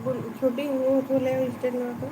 छोटी वो खोले स्टेट ना तो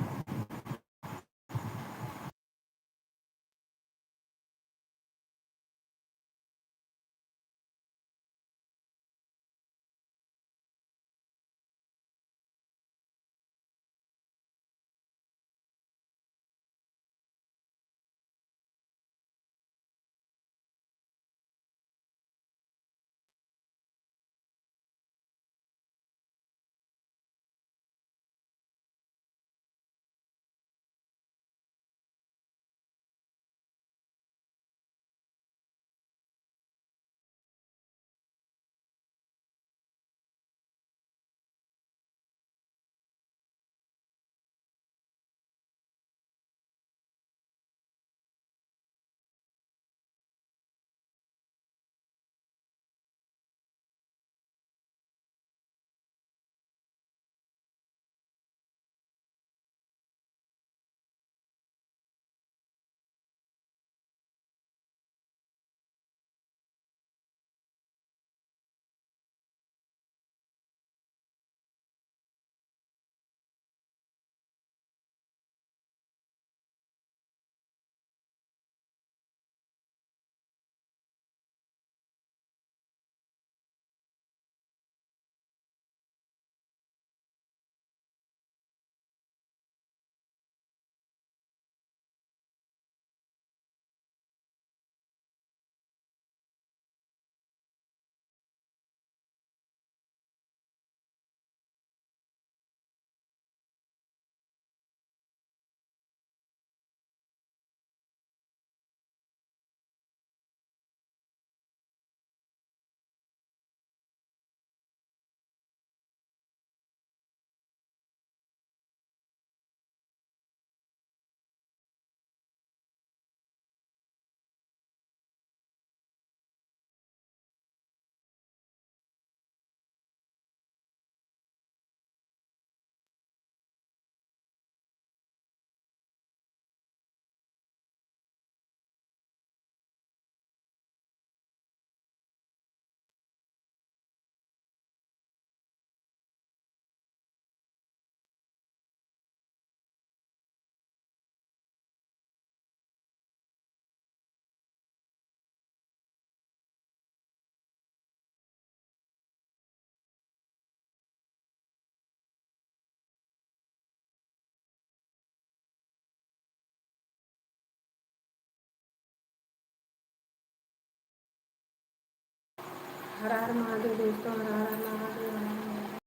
हर हर महादेव दोस्तों, हर हर महादेव, हर हर महादेव।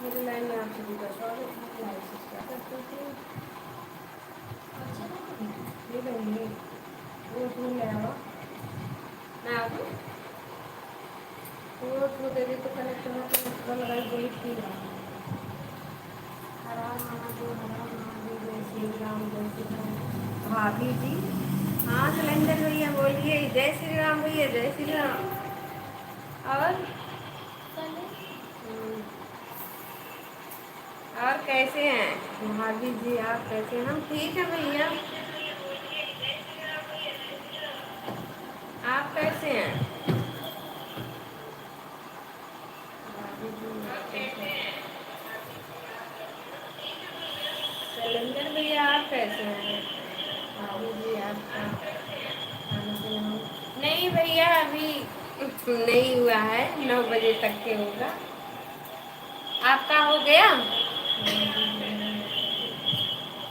मेरी लाइन में आप सभी का स्वागत है। लाइव से स्टार्ट करते हैं। ये बनिए वो फूल ले आओ, मैं आ दूँ वो दे दे तो कनेक्ट होना तो उसका लगाई बोली ठीक है। हर हर महादेव, हर हर महादेव, जय श्री राम, जय श्री राम। भाभी जी, हाँ सिलेंडर भैया बोलिए, जय श्री राम भैया, जय श्री राम। और और कैसे हैं भाभी जी, आप कैसे हैं? हम ठीक है भैया, आप कैसे हैं भाभी जी, आप कैसे हैं? शैलेंद्र भैया आप कैसे हैं भाभी जी, आपका खाना पीना नहीं भैया अभी नहीं हुआ है, 9 बजे तक के होगा। आपका हो गया?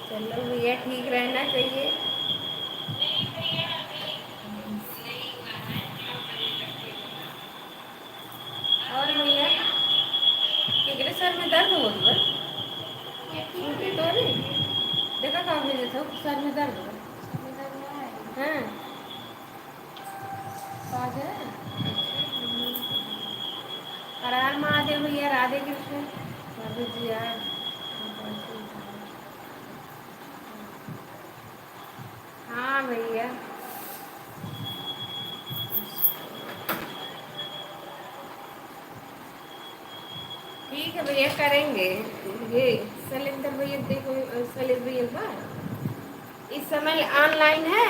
चलो भैया ठीक रहना चाहिए। और भैया कितने सर में दर्द हो रहा है? उल्टी तो नहीं देखा, कहाँ भेजे थे सर में दर्द हो? हाँ पास है। हर हर महादेव भैया, राधे कृष्ण भाभी जी यार। हाँ भैया ठीक है भैया, करेंगे। ये शैलेंद्र भैया देखो, शैलेंद्र भैया का इस समय ऑनलाइन है,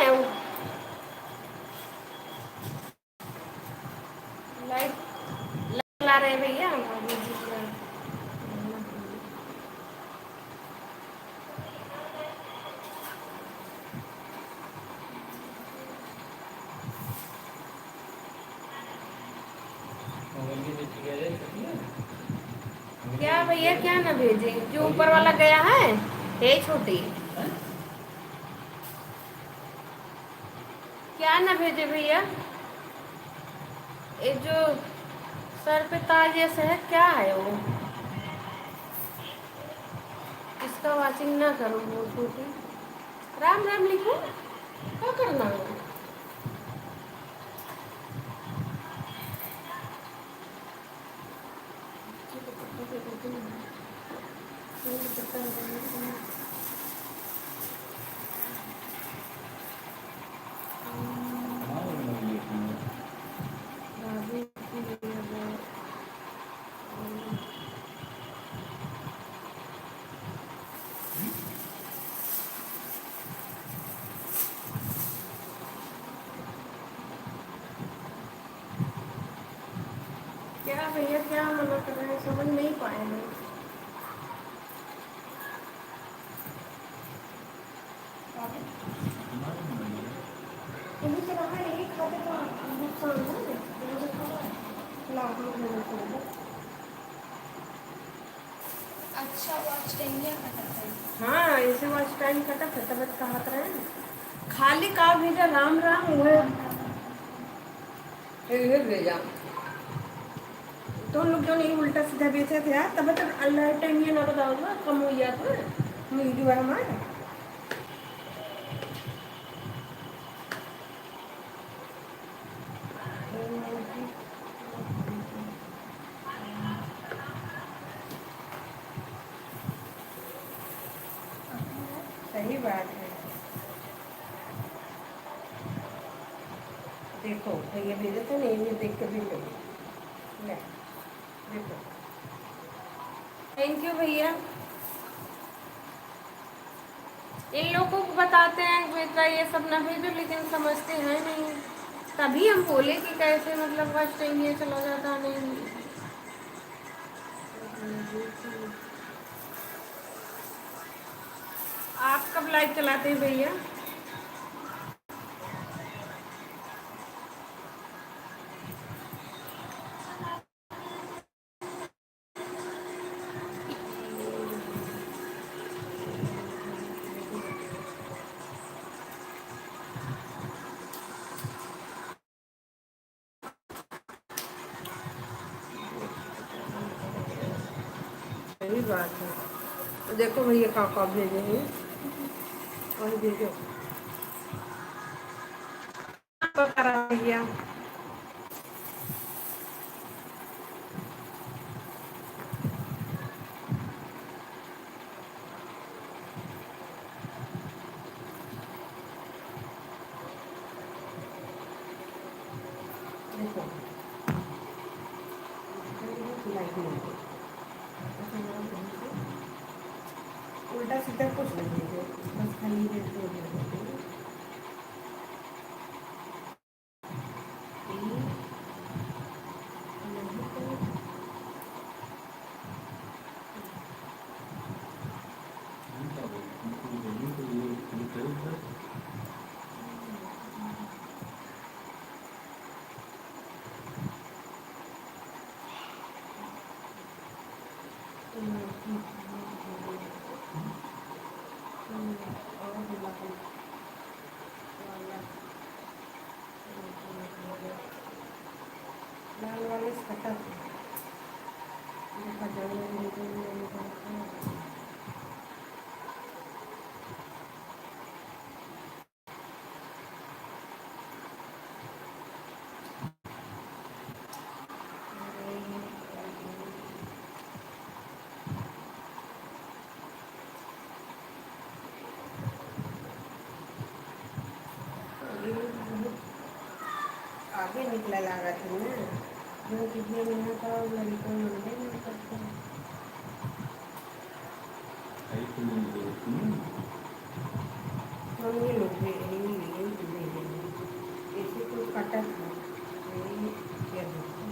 लाइव ला रहे हैं भैया भाभी जी। क्या भैया, क्या ना भेजे? जो ऊपर वाला गया है छोटी, क्या ना भेजे भैया? ये जो सर पे ताज ऐसे है, क्या है वो? इसका वॉचिंग ना करो वो छोटी। राम राम लिखो, क्या करना है? क्या भैया, क्या मना कर रहे हैं? समझ नहीं पाए हैं। यही तो रहा है, यही खाते तो नुकसान है। लाखों में नुकसान है। अच्छा वॉच टाइम कटा था। हाँ, ऐसे वॉच टाइम कटा था, तब कहा रहे खाली का भेजा राम राम हुए। ये भेजा तो लोग जो नहीं उल्टा सीधा बेचे थे यार, तब तक अल्लाह टाइम ये ना बताओ ना, कम हो गया तो मिल गया हमारे। सही बात है। देखो भैया भेजे थे नहीं, ये देख के भी ले देखो। थैंक यू भैया। इन लोगों को बताते हैं बेटा ये सब ना भेजो, लेकिन समझते हैं नहीं। तभी हम बोले कि कैसे मतलब फर्स्ट टाइम ये चला जाता नहीं। आप कब लाइव चलाते हैं भैया? सही बात है। देखो भैया काका भेजे हैं, और भेजो करा भैया। देखो लाइट नहीं है। उल्टा सीधा कुछ नहीं भेजो, बस खाली भेजो भेजो। लाल वाले से कटा था। देखा आगे निकला लगा था ना, जो कितने मेहनत का लड़कों मिलते नहीं करते। हम ये लोग भी यही ऐसे कुछ कटा था यही क्या सबसे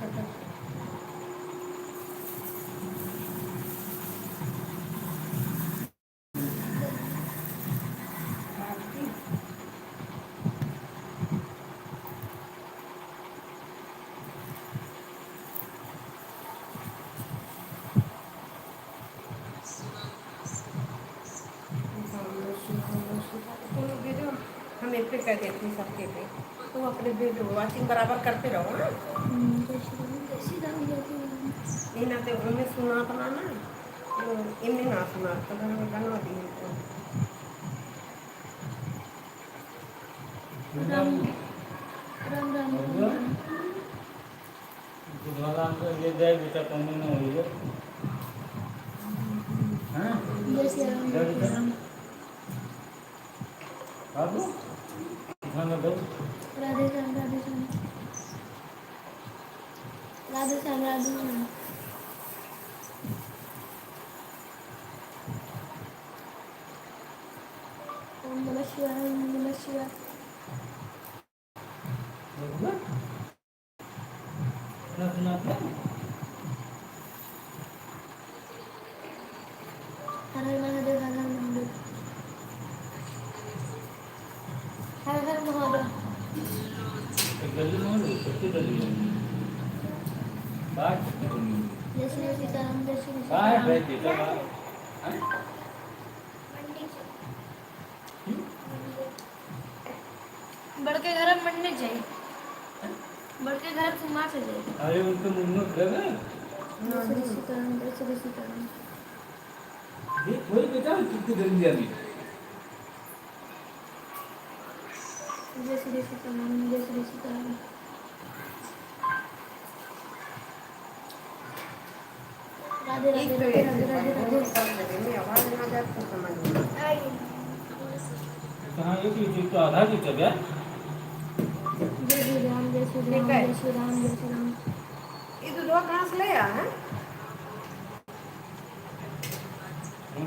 कटा था। मैं फिर कहती थी सबके पे तुम अपने वीडियो वॉचिंग बराबर करते रहो ना। ये ना तो उनमें सुना अपना ना इनमें ना सुना तो घर में बना दी राम राम राम राम बुधवार को ये दे बेटा पानी ना हुई है हैं जय श्री राम जय श्री राम बाबू खाना दो राधे श्याम राधे श्याम राधे श्याम राधे श्याम ओम नमः शिवाय ओम नमः शिवाय ना सुना था हर हर महादेव हर हर महादेव हर हर महादेव एक गली में हो कितनी गली है बात जय श्री सीताराम जय श्री बाहर सीताराम बैठ बेटा बाहर बड़के घर में मंडने चाहिए बड़के घर घुमा से जाए अरे उनके मुंह में लगे जय श्री सीताराम जय श्री सीताराम ये कोई बेटा कितनी गली है अभी जय श्री सीताराम जय श्री सीताराम राधे राधे राधे राधे राधे राधे में आवाज ना जाए तो समझ में कहाँ एक ही तो आधा की जगह जय श्री राम जय श्री राम जय श्री राम जय श्री राम ये दूधवा कहाँ से ले आया है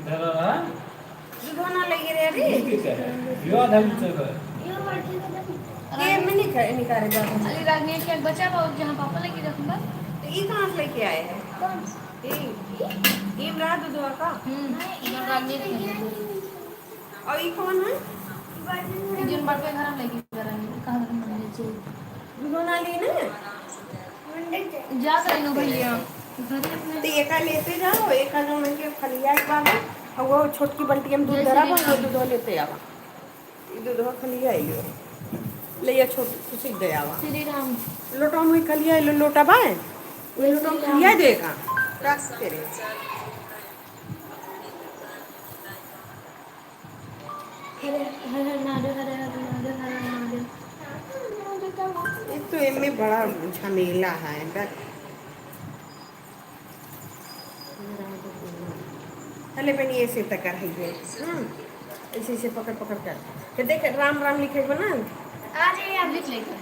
धरा रहा दूधवा ना ले गिरे अरे ठीक है यो आधा की जगह ये में निकाले जाते अली रागनी के एक बच्चा बहुत जहाँ पापा लेके रखूंगा तो ये कहाँ से लेके आए हैं कौन ये रहा दूधवा का रागनी और ये कौन है जिन बार पे घर में लेके करेंगे कहाँ घर में ले चाहिए दूधवा ना ली ना जा कर लो भैया घर अपने तो एक लेते जाओ एक जो उनके खलिया के बाबा और वो छोटकी बल्टी में दूध धरा वो दूधवा लेते आवा ये दूधवा खलिया है ये ले या छोटी खुशी दे आवा श्री राम लोटा में खलिया लोटा बाय वो लोटा में खलिया देगा रख तेरे हरे हरे हरे महादेव हरे हरे महादेव हरे हरे महादेव एक तो इनमें बड़ा झमेला है बस पहले बनी ऐसे तक कर है ऐसे ऐसे पकड़ पकड़ कर फिर देख राम राम लिखे बना अरे आप लिख लेंगे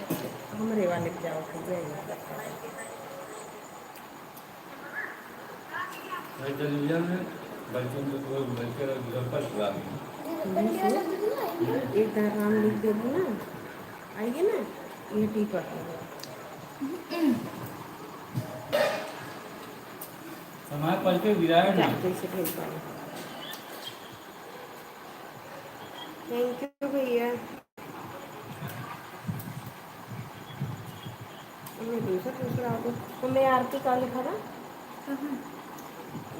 हमारे वाले के जाओ फिर जाएंगे गलिया में बच्चों को तो बच्चे घर पर चला एक बार राम लिख दे ना आएगी ना ये टी पर समाज पल के विराट ना कैसे भेज पाए थैंक यू भैया दूसरा तो मैं आरती का लिखा था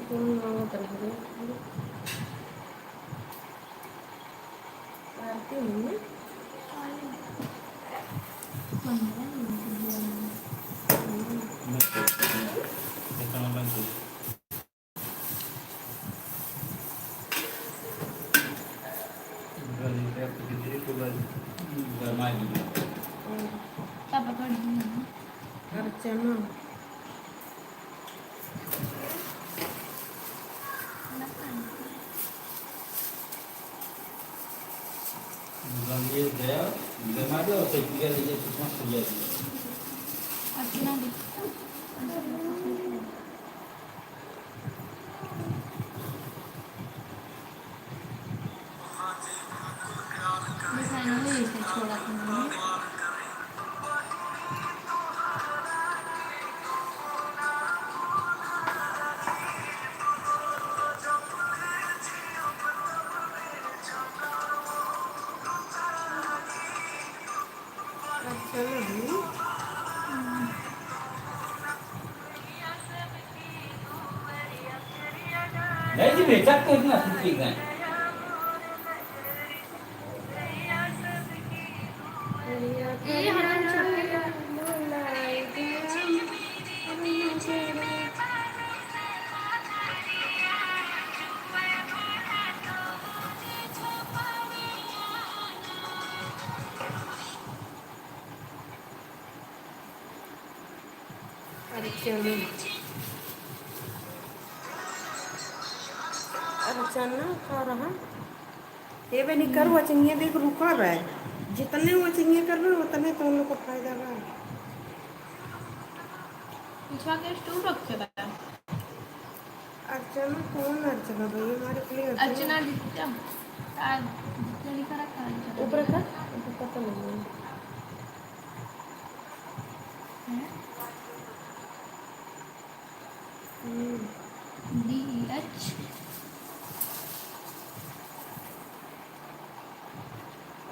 तुम कर आरती नहीं अर्चना ये दया जमा दो तो किया लीजिए कितना खुल अर्चना दिखाना है इसे छोड़ा तुमने नहीं जी बेटा तो इतना ठीक है अर्चना अर्चना का रहा ये भी नहीं कर वचंगे देख रुका बा जितने वचंगे कर रहे उतने तो उन लोग को फायदा बा पिछवा के स्टूल रखे था। अर्चना कौन अर्चना भाई हमारे के लिए अर्चना जित्या आज जित्या लिखा रखा है अर्चना। ऊपर का ऊपर पता नहीं हैं? हम्म, DEH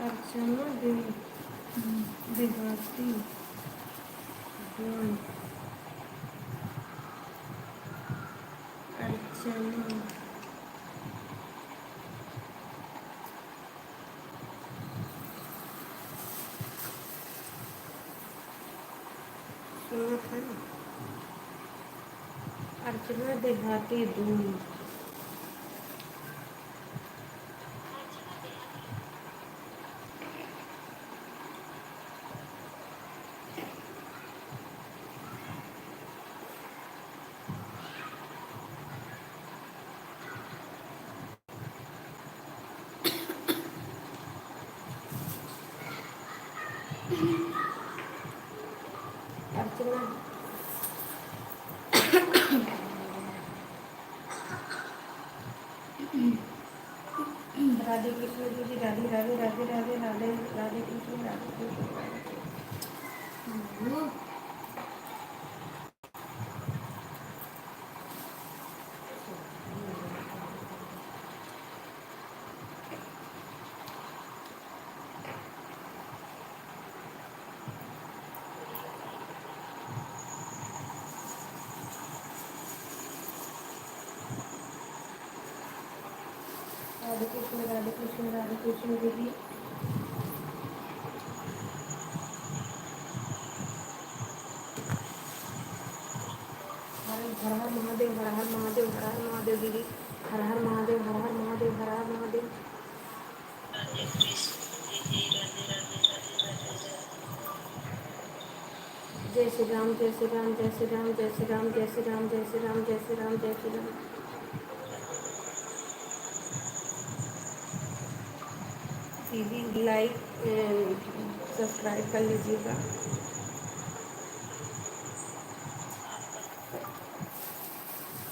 अर्चना देहाती अर्चना सुना था अर्चना देहाती दून अर्चना राधे कृष्ण जी राधे राधे राधे राधे राधे राधे कृष्ण राधे कृष्ण राधे कृष्ण दीदी हर हर महादेव हर हर महादेव हर हर महादेव दीदी हर हर महादेव हर हर महादेव हर हर महादेव राधे कृष्ण जी राधे राधे राधे राधे जय श्री राम जय श्री राम जय श्री राम जय श्री राम जय श्री राम जय श्री राम जय श्री राम जय श्री राम दीदी लाइक सब्सक्राइब कर लीजिएगा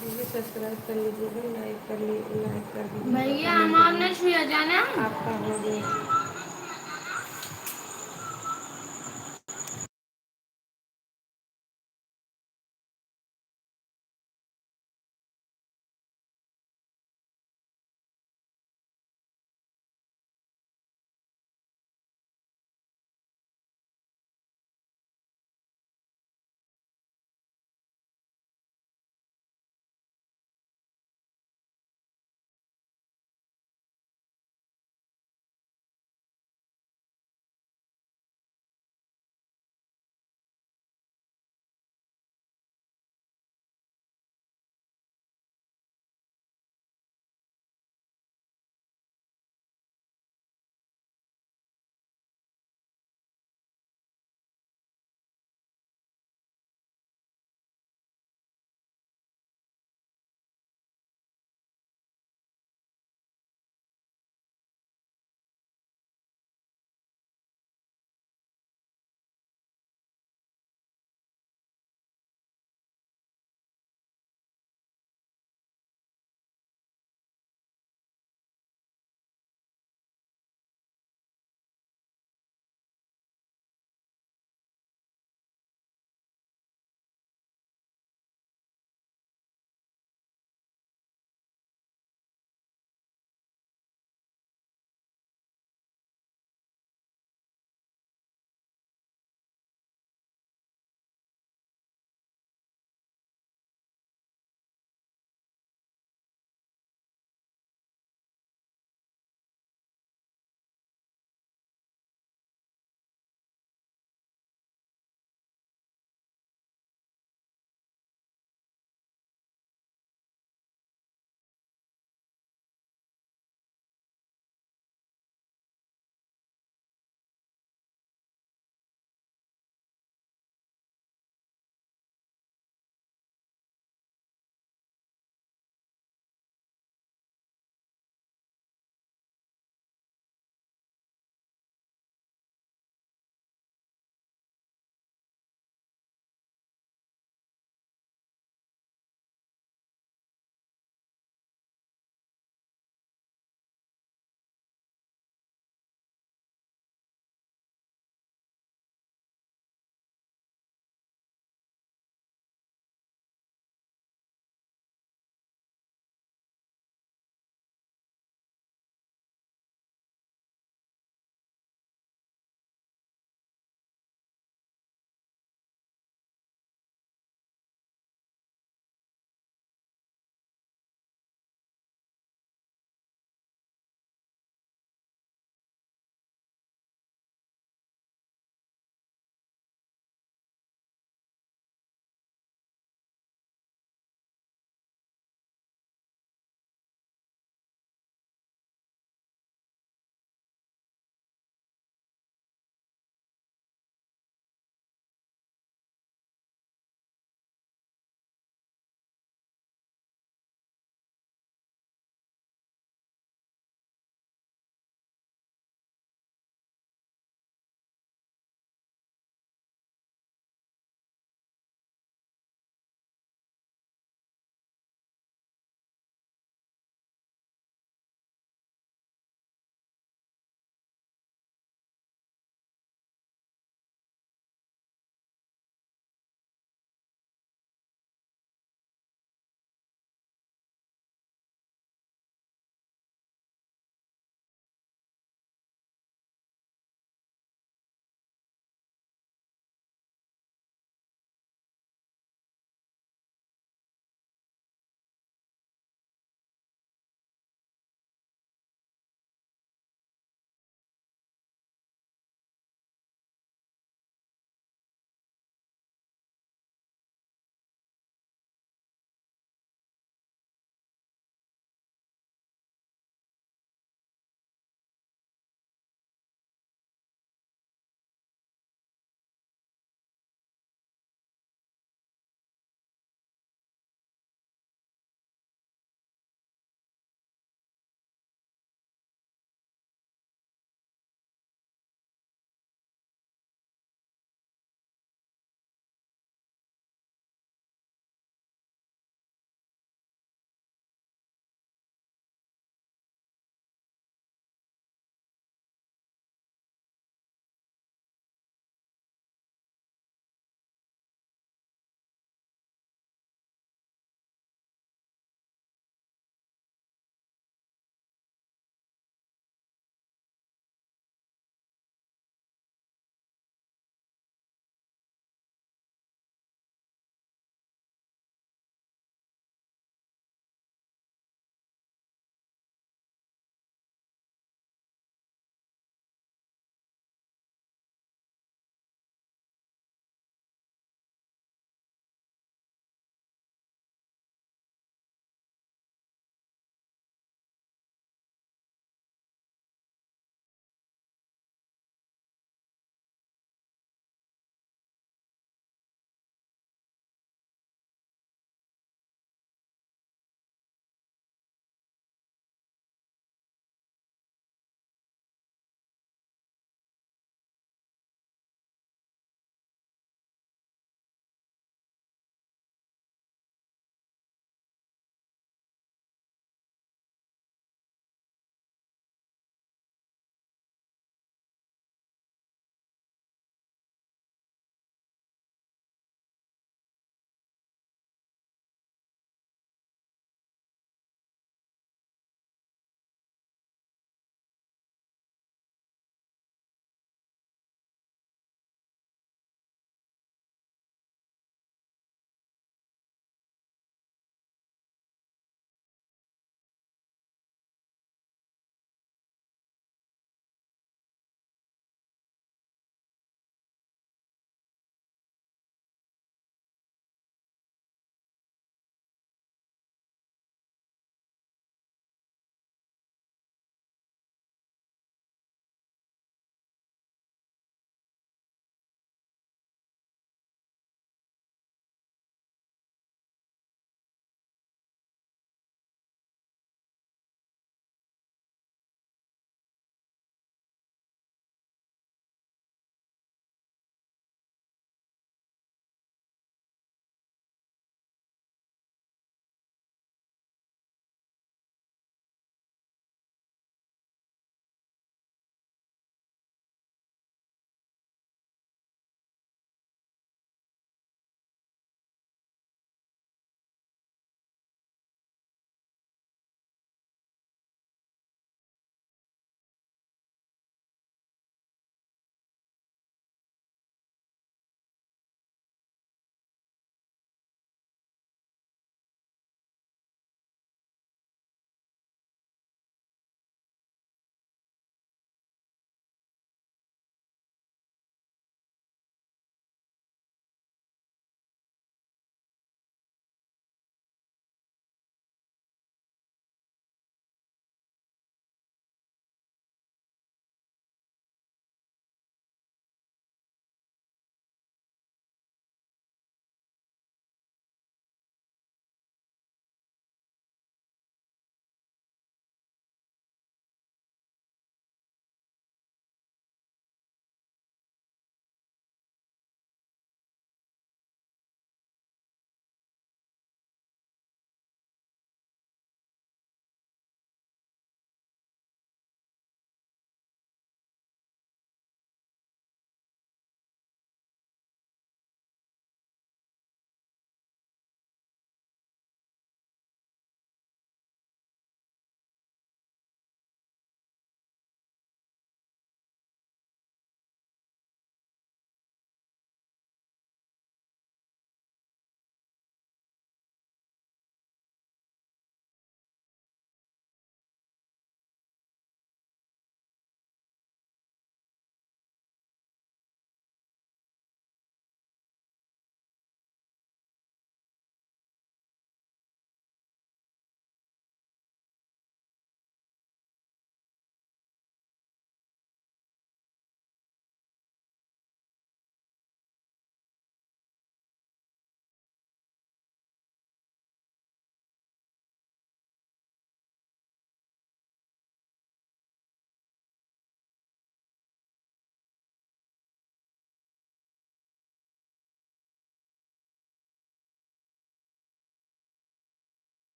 दीदी सब्सक्राइब कर लीजिएगा लाइक कर दीजिएगा भैया हमारे छुआ जाना आपका हो गया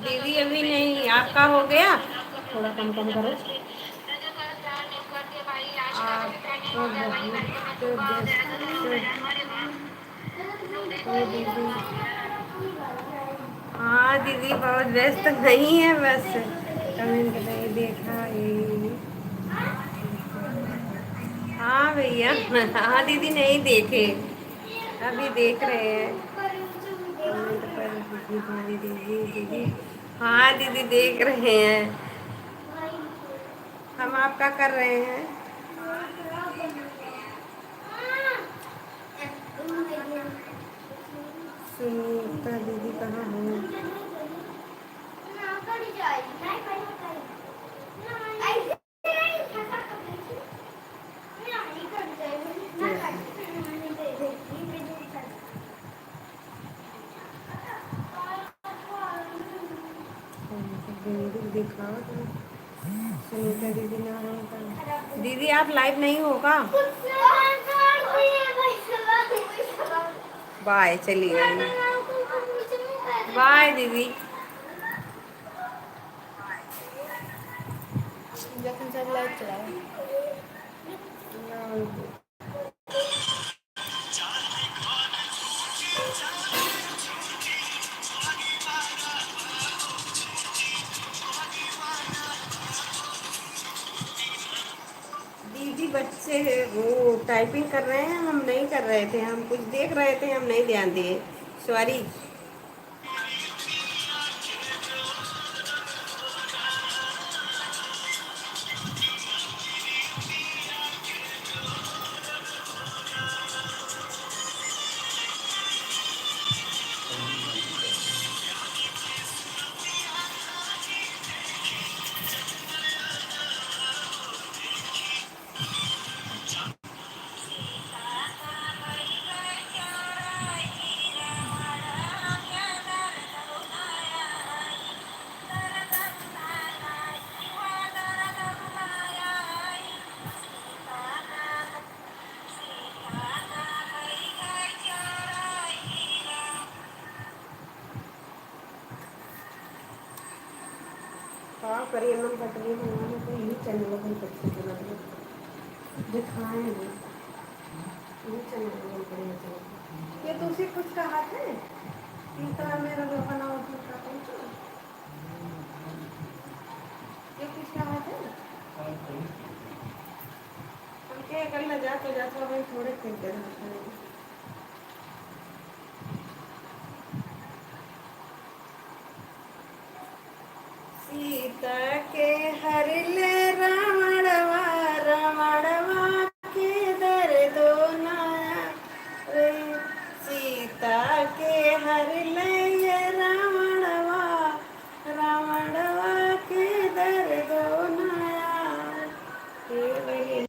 दीदी अभी नहीं, आपका हो गया? थोड़ा कम कम करो। आप तो बहुत व्यस्त हो दीदी। हाँ दीदी बहुत व्यस्त नहीं है, बस कमेंट नहीं देखा ये। हाँ भैया। हाँ दीदी नहीं देखे, अभी देख रहे हैं कमेंट पर। दीदी दीदी दीदी, हाँ दीदी देख रहे हैं, हम आपका कर रहे हैं। सुनीता दीदी कहाँ है? दिखाओ तो। सुनीता दीदी ना है। दीदी आप लाइव नहीं हो का? बाय, चलिए बाय दीदी। जखन सब लाइट चलाओ। दीदी बच्चे वो टाइपिंग कर रहे हैं, हम नहीं कर रहे थे, हम कुछ देख रहे थे, हम नहीं ध्यान दिए, सॉरी। हाँ करिए मन पटरी बनाने को यही चैनल पर बच्चे के मतलब दिखाए हैं, यही चैनल पर बढ़िया चैनल। ये तो उसे कुछ कहा था कि तरह मेरा जो बनाओ का पहुँचो, ये कुछ कहा था हम क्या कर ले जाते जाते भाई थोड़े फिर दे। सीता के हर ले रावणवा, रावणवा के दर दो नाया रे। सीता के हर ले ये रावणवा, रावणवा के दर दो नाया। ये वही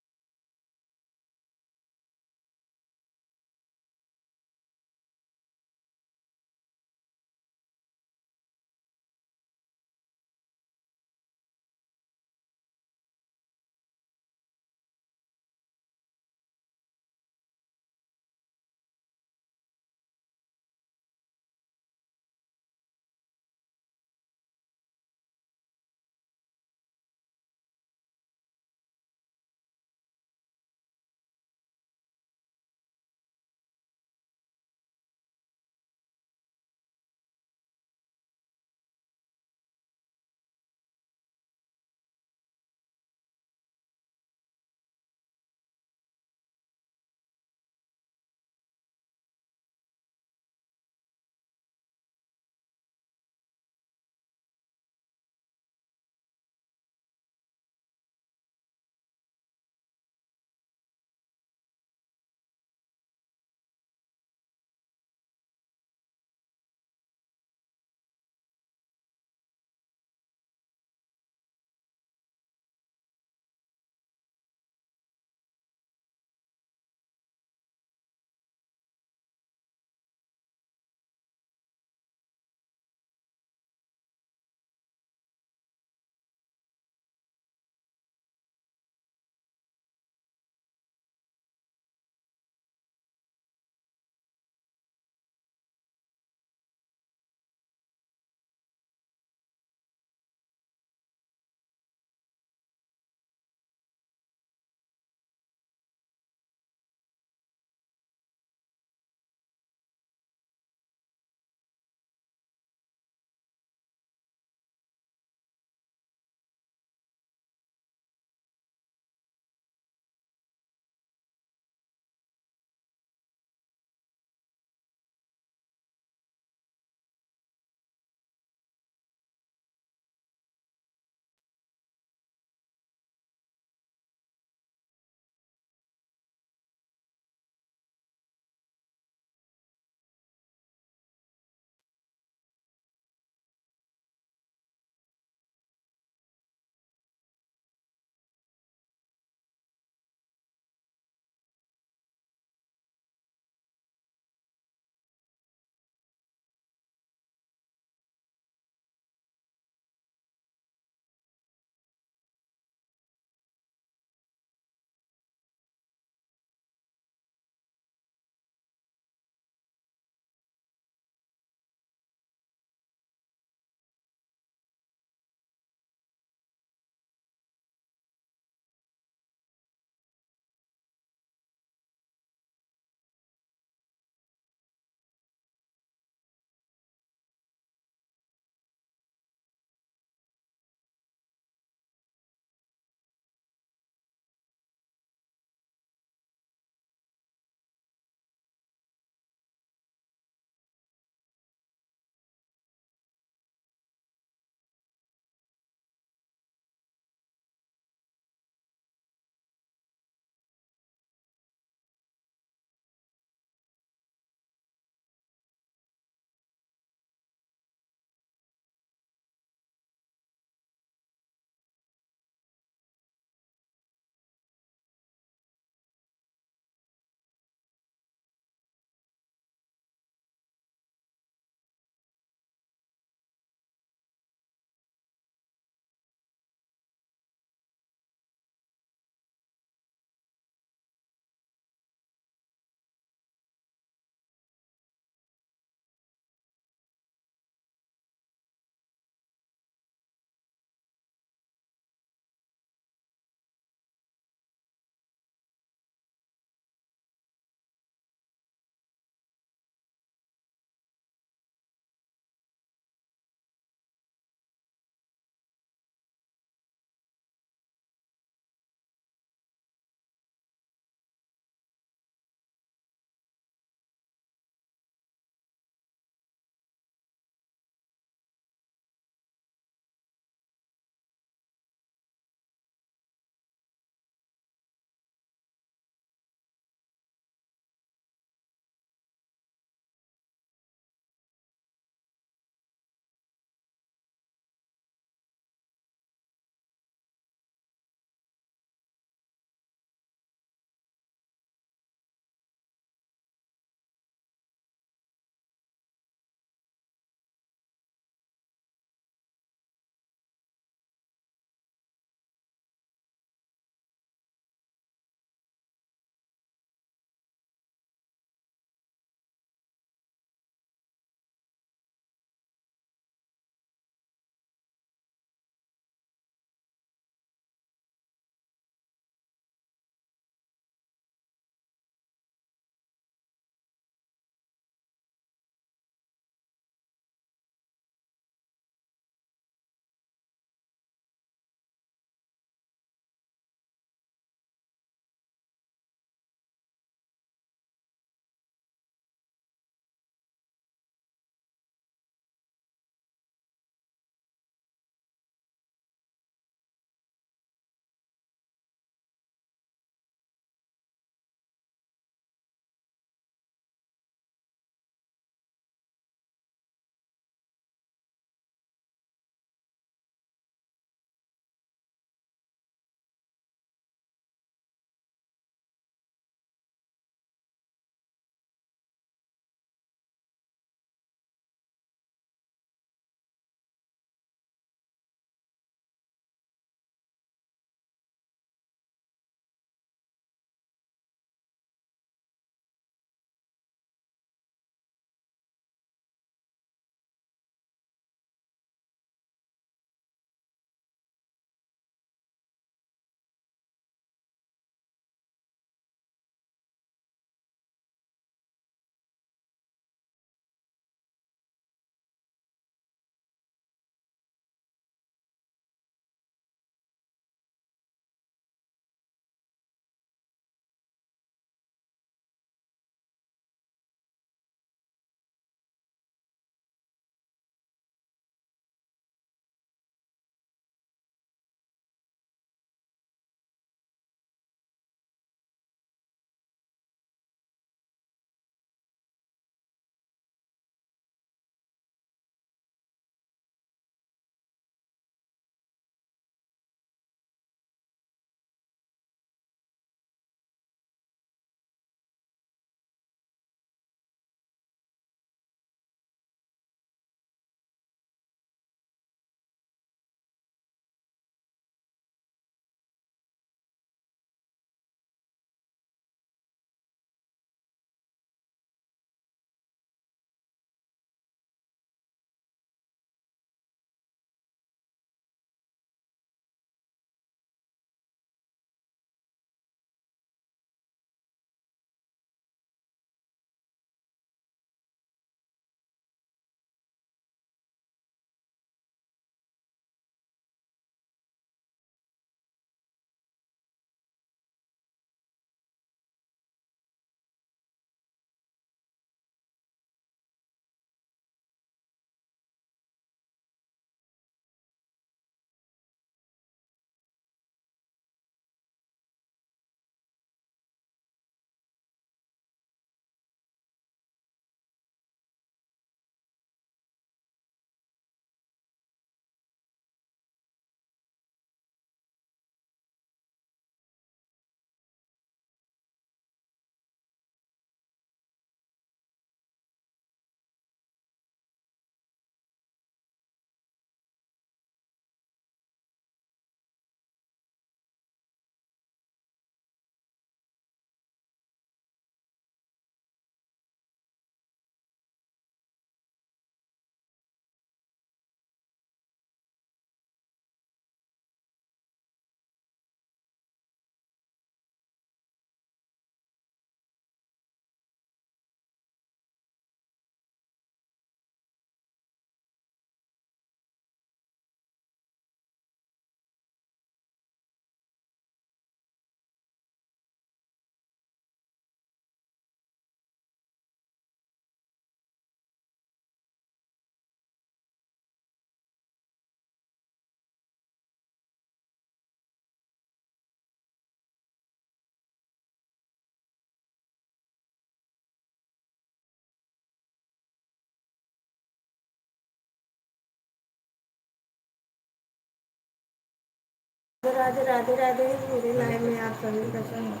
राधे राधे राधे। मेरे लाइव में आप सभी का स्वागत।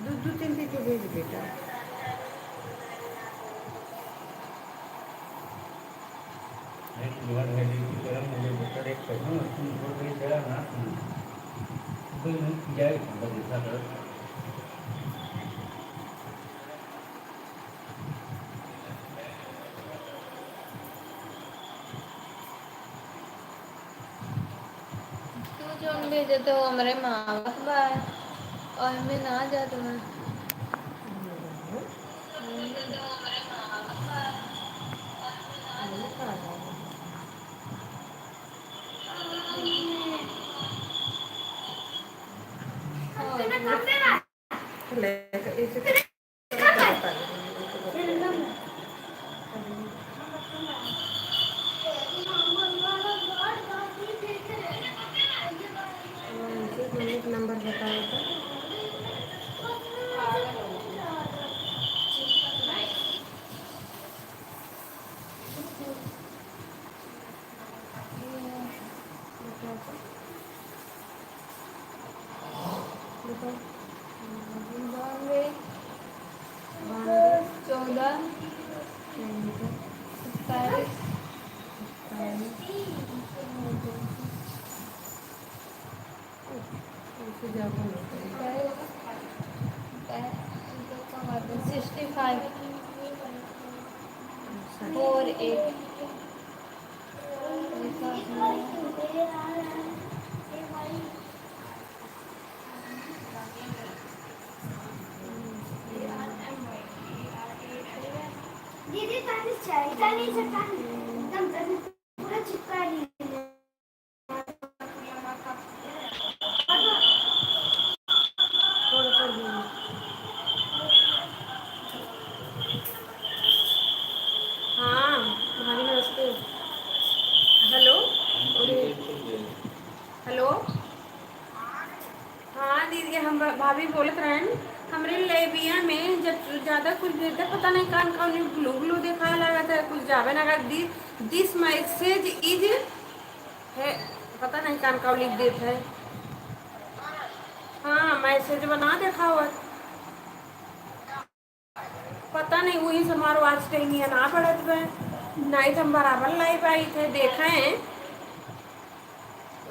दूध दूध तीन तीन भेज बेटा। lugar de que queramos de buscar esto, ¿no? Es un lugar que se haga más. Pues ya es como de saber. तू जो भेजे तो हमारे माँ बाप बाहर और मैं ना जा तुम्हें नंबर बताओ तो। बताओ। 14 27 65 48 दीदी तानी चाहिए तानी चट्टान एकदम तानी पूरा चिपका दी हाँ भाभी नमस्ते। Hello hello. हाँ दीदी हम भाभी बोलत रहन हमरे लेबिया में जब ज़्यादा कुछ देते पता नहीं कौन कौन ग्लू ग्लू दिखाने लगा था कुछ जावे ना दिस मैसेज इज है पता नहीं कौन कौन लिख देता है। हाँ मैसेज बना देखा हुआ पता नहीं वही से हमारो आज टाइम ये ना पड़त है नहीं तो हम बराबर लाइव आई थे देखा है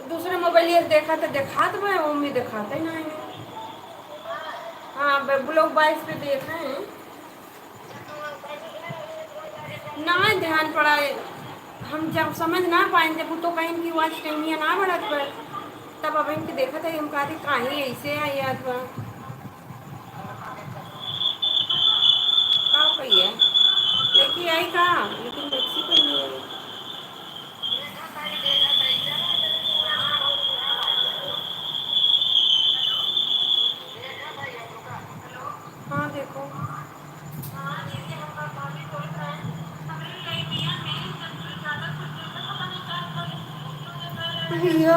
दूसरे मोबाइल ये देखा तो दिखात में वो में दिखाते नहीं है। हाँ ब्लॉग 22 पे देखा है ना ध्यान पड़ा है। हम जब समझ ना पाएंगे वो तो कहीं की वॉच टाइम ये ना बढ़त पर तब अब इनके देखा था हम कहा थी कहीं ऐसे आई याद का कही है लेकिन आई कहा लेकिन मैक्सिको नहीं आई। हाँ देखो भैया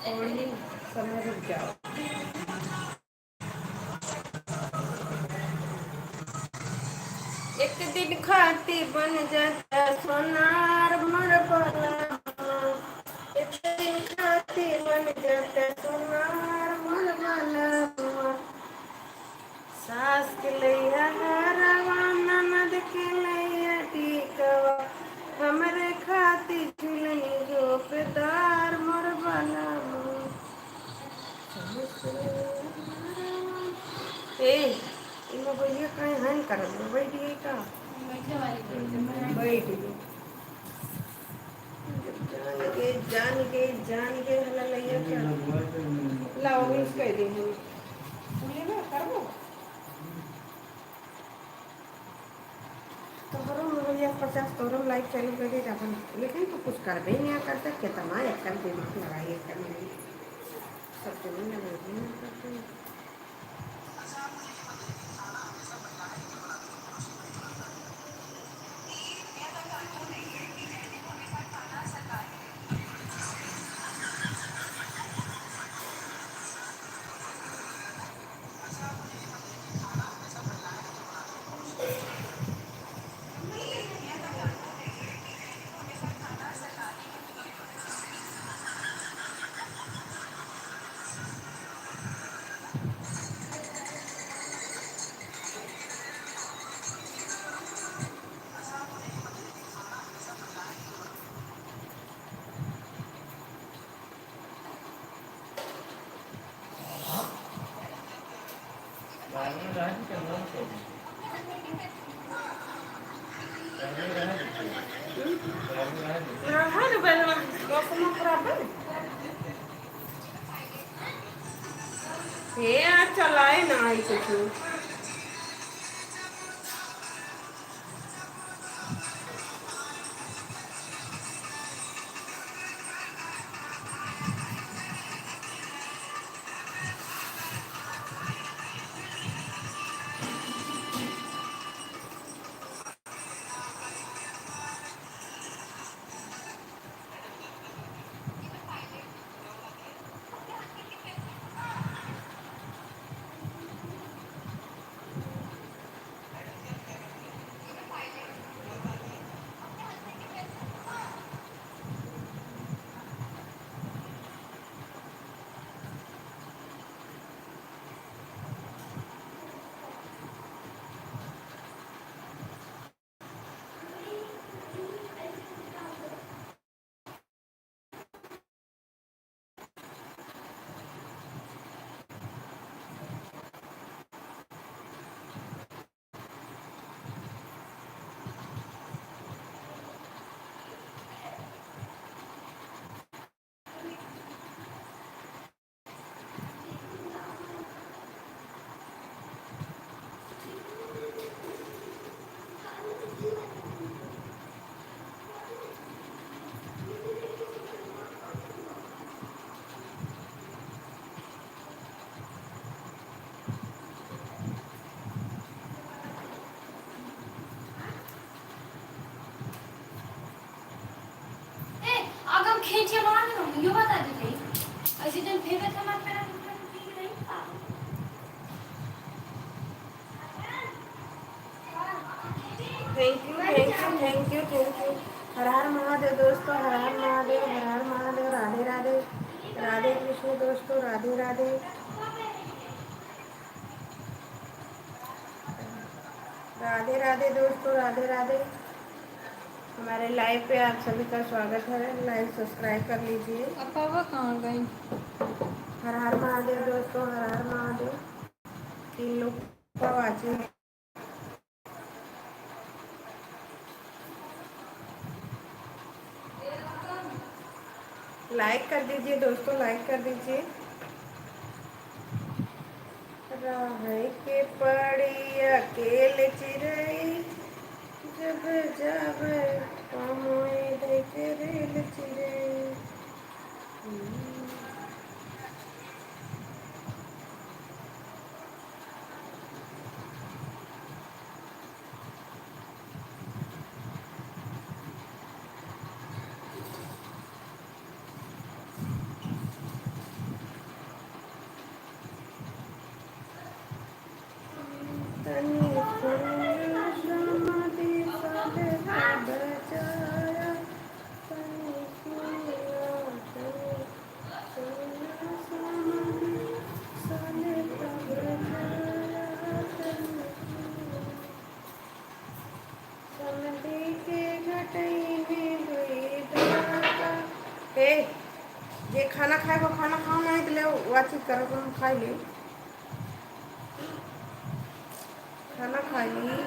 थोड़ी समय रुक जाओ। एक दिन खाती बन जाता सोनार मोर बाला, एक दिन खाती बन जाता सोनार मोर बाला। सास के लैया हरवा ननद के लैया टीकवा, हमरे खाती झुलनी झोपदार मोर बाला। ए इनमें भैया कहीं हन करत बा, बैठ गई का? बैठ गई। जान के हला लैया क्या लाओ मिस कह दी हम बोले ना करबो तो हरो भैया 50 तोरम लाइक चालू कर दे अपन, लेकिन तो कुछ कर भी नहीं करता कितना एक दिमाग लगाइए करने सब तो नहीं करते। चलाए ना आई कुछ खींचे मार दो यो बता दीजिए ऐसे जन फेंके तो मत मेरा ठीक नहीं थैंक यू थैंक यू। हर हर महादेव दोस्तों, हर हर महादेव, हर हर महादेव। राधे राधे, राधे कृष्ण दोस्तों, राधे राधे, राधे राधे दोस्तों, राधे राधे। हमारे लाइव पे आप सभी का स्वागत है। लाइव सब्सक्राइब कर लीजिए। अपावा कहाँ गई? हर हर महादेव दोस्तों, हर हर महादेव। 3 लोग का वाचिंग है। लाइक कर दीजिए दोस्तों, लाइक कर दीजिए। राह के पड़ी अकेले चिरई, जब जब पामोए देख रेल चिरई। तनी फूल समाधि साले बचाया, तनी फूल तनी फूल समाधि साले बचाया, तनी समधि के घटई में हुई दाता। ए, जे खाना खाएगा खाना खाओ, नहीं तो ले वाची करो, तुम खाई ले। खाना खाई ली।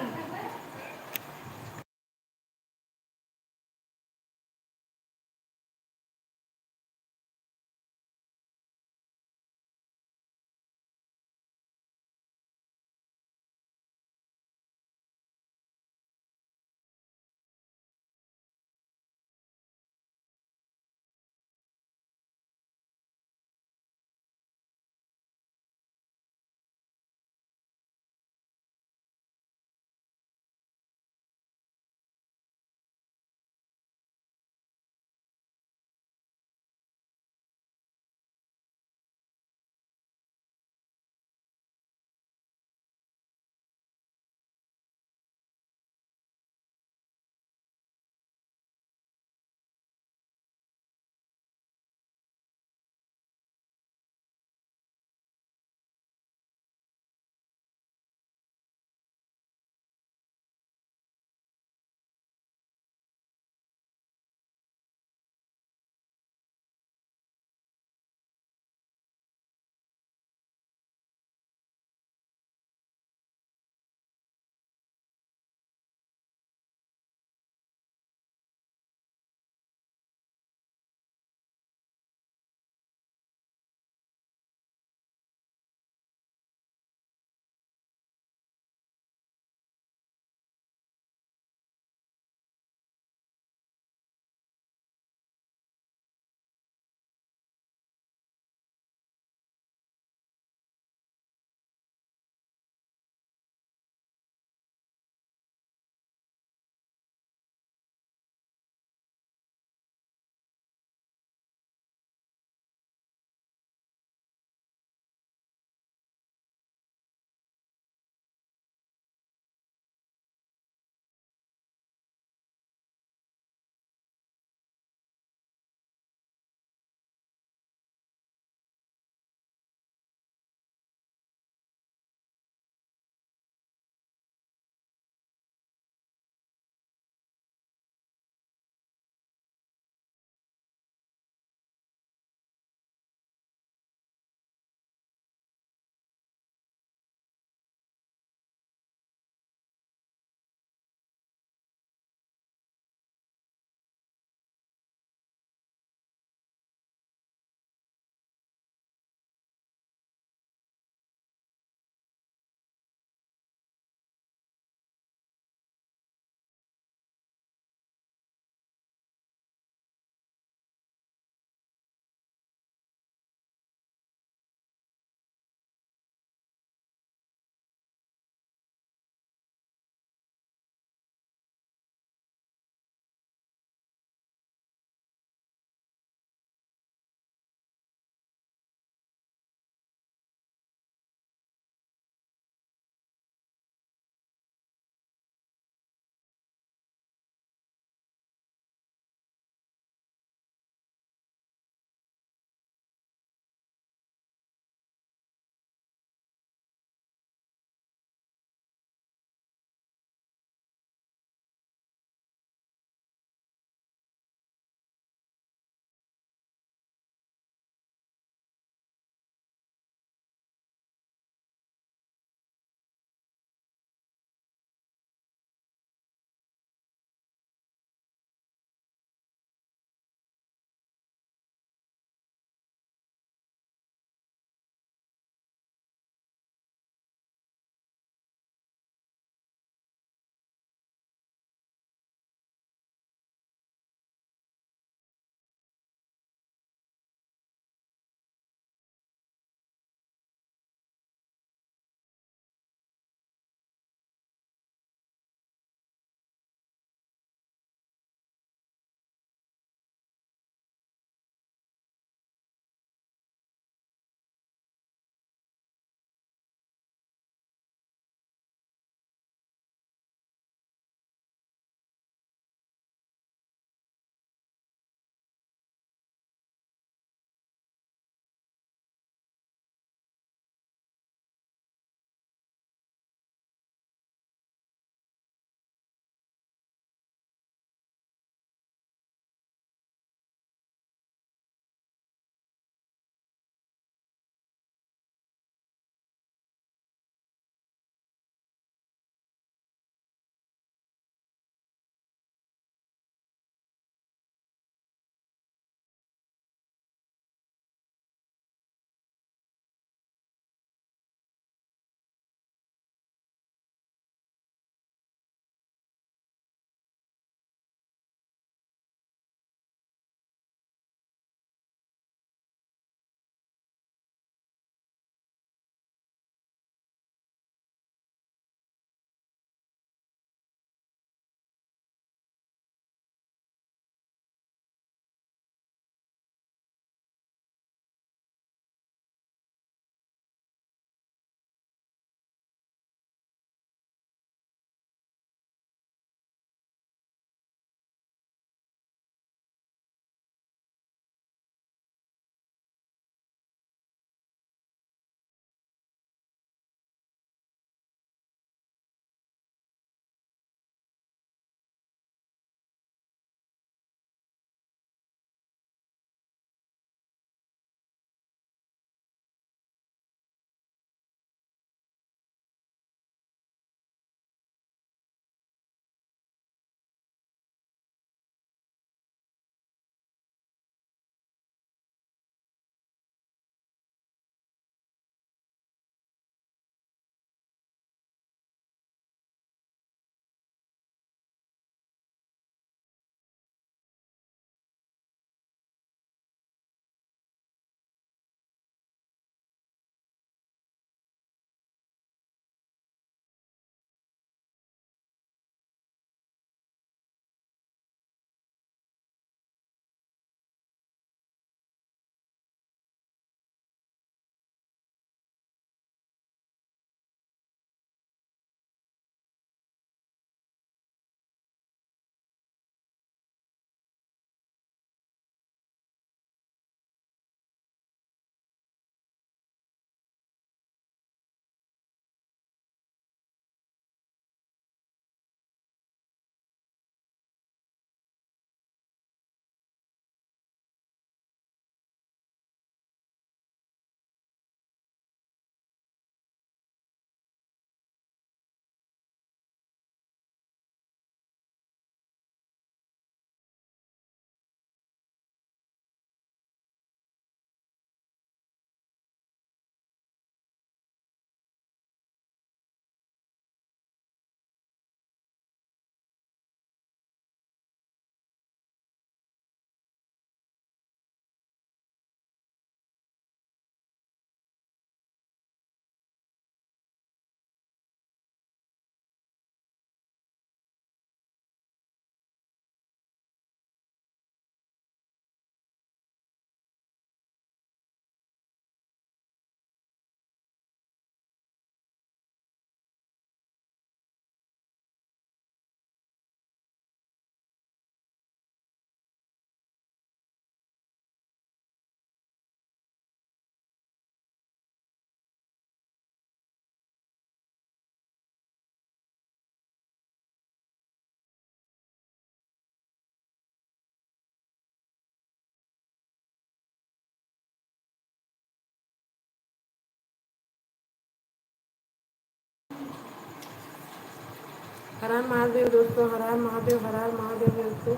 हर हर महादेव दोस्तों, हर हर महादेव, हर हर महादेव दोस्तों।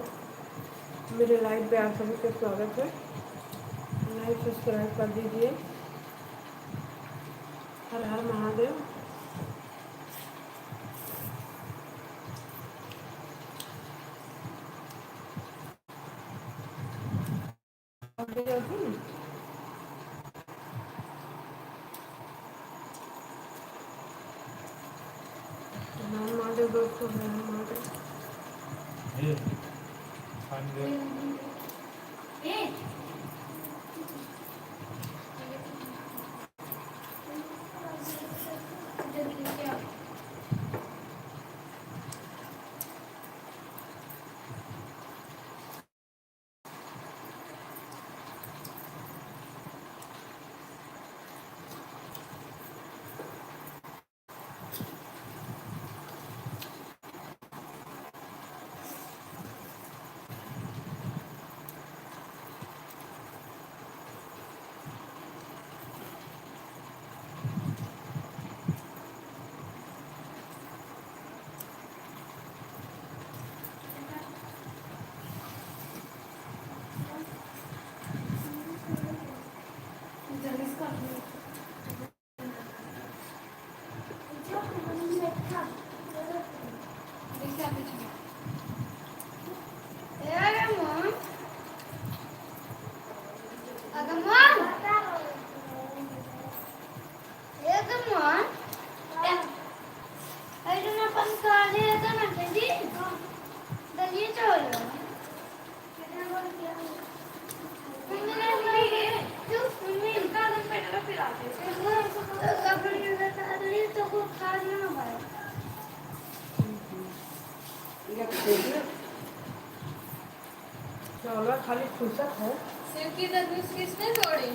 मेरे लाइव पे आप सभी का स्वागत है। लाइक सब्सक्राइब कर दीजिए। हर हर महादेव। हर हर महादेव दोस्तों, हर हर महादेव। ये खान गए चलो खाली फुर्सत है। सेब की तरबूज किसने तोड़ी?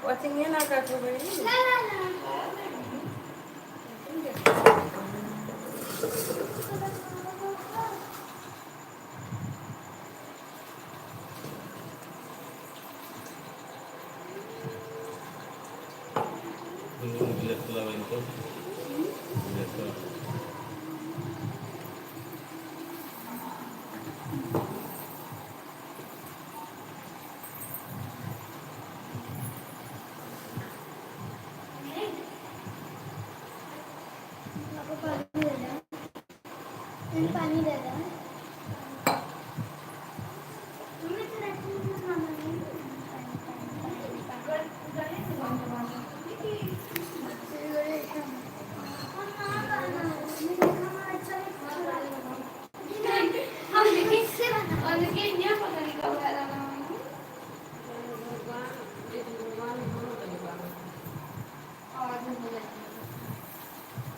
Watching yan agad ko ba yun? La la la. Dulu dilihat pulau itu. Dilihat pulau. Aku paling dadah. Ini paling dadah. Mama terakhir mama ini.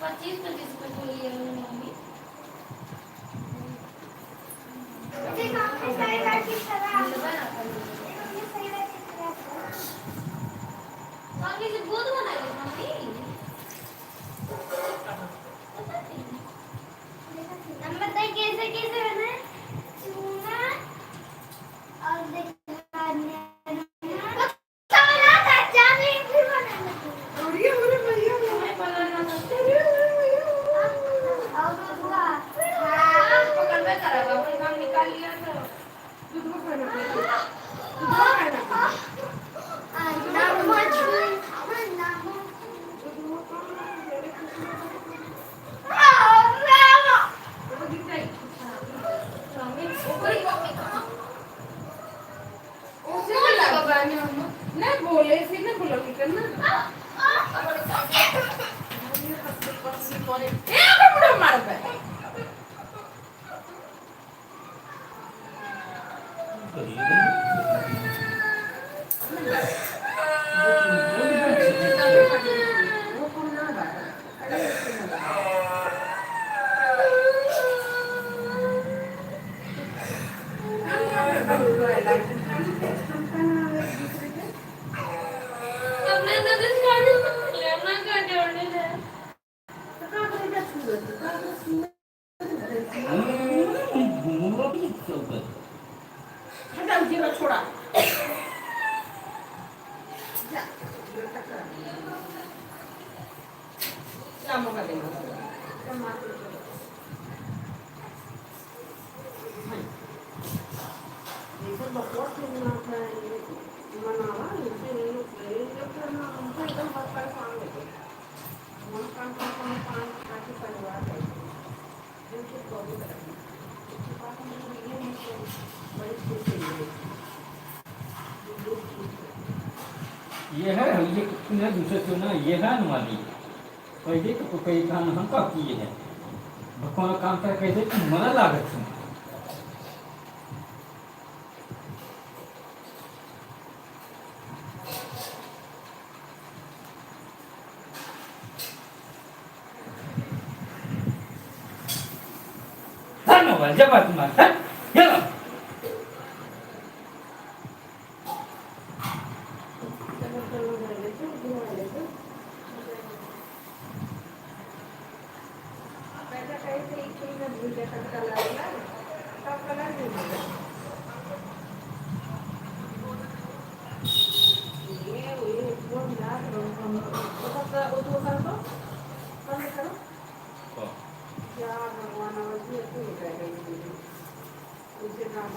पच्चीस पच्चीस पे बोली है मम्मी आगे से गोद बनाई है मम्मी हम बताइए कैसे कैसे बना है? चूना और पकड़ में करा अपने काम निकाल लिया तो नहीं बोले फिर नहीं बोला कि करना मार पे अपने तो दिस कार्ड लेना का जोड़ने दे हटा जीवा छोड़ा काम का देना itu bakal cuma mana lagi sih ini karena mungkin kan bakal sama itu makan makan kasih pada itu kau tidak cepat ini baik sih ये है ये कितने दूसरे चुना ये है हमारी पहले तो कई काम हम का किए हैं भगवान काम कर कैसे मना लागत है धन्यवाद जब तुम्हारा चलो Ya, भगवान अवश्य तू करेगी उसे काम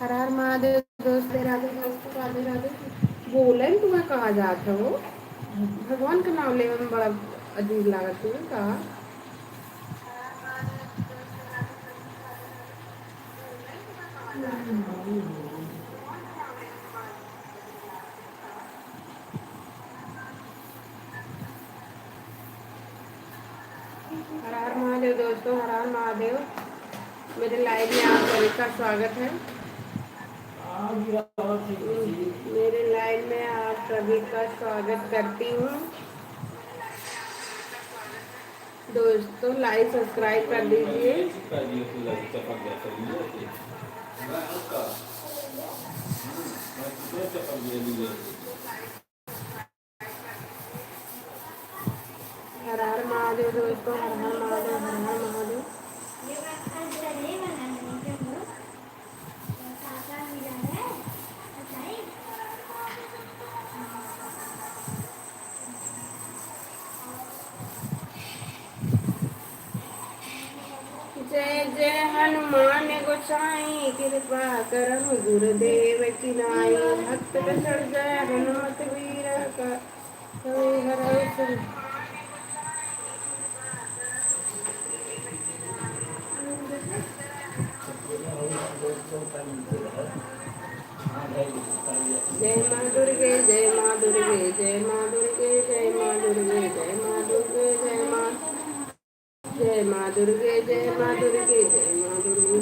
हर हर महादेव दोस्त, राधे दोस्त, राधे राधे। बोले न तुम्हें कहा जात हो, भगवान का नाम लेवे में बड़ा अजीब लागत तुम्हें कहा। हर हर महादेव दोस्तों, हर हर महादेव। मेरे लाइव में आप सभी का स्वागत है। मेरे लाइव में आप सभी का स्वागत करती हूँ। दोस्तों लाइक सब्सक्राइब कर दीजिए। हर हर महादेव दोस्तों, हर हर महादेव, हर हर महादेव। ये बात आज नहीं बनाने के हो, काका मिला है, बताइए। जय जय हनुमान गोसाई, कृपा करहु गुरुदेव की नाई। भक्त चढ़ जय हनुमत वीर का, हर हर। जय माँ दुर्गे, जय माँ दुर्गे, जय माँ दुर्गे, जय माँ दुर्गे, जय माँ दुर्गे, जय माँ, जय माँ दुर्गे, जय माँ दुर्गे, जय माँ दुर्गे,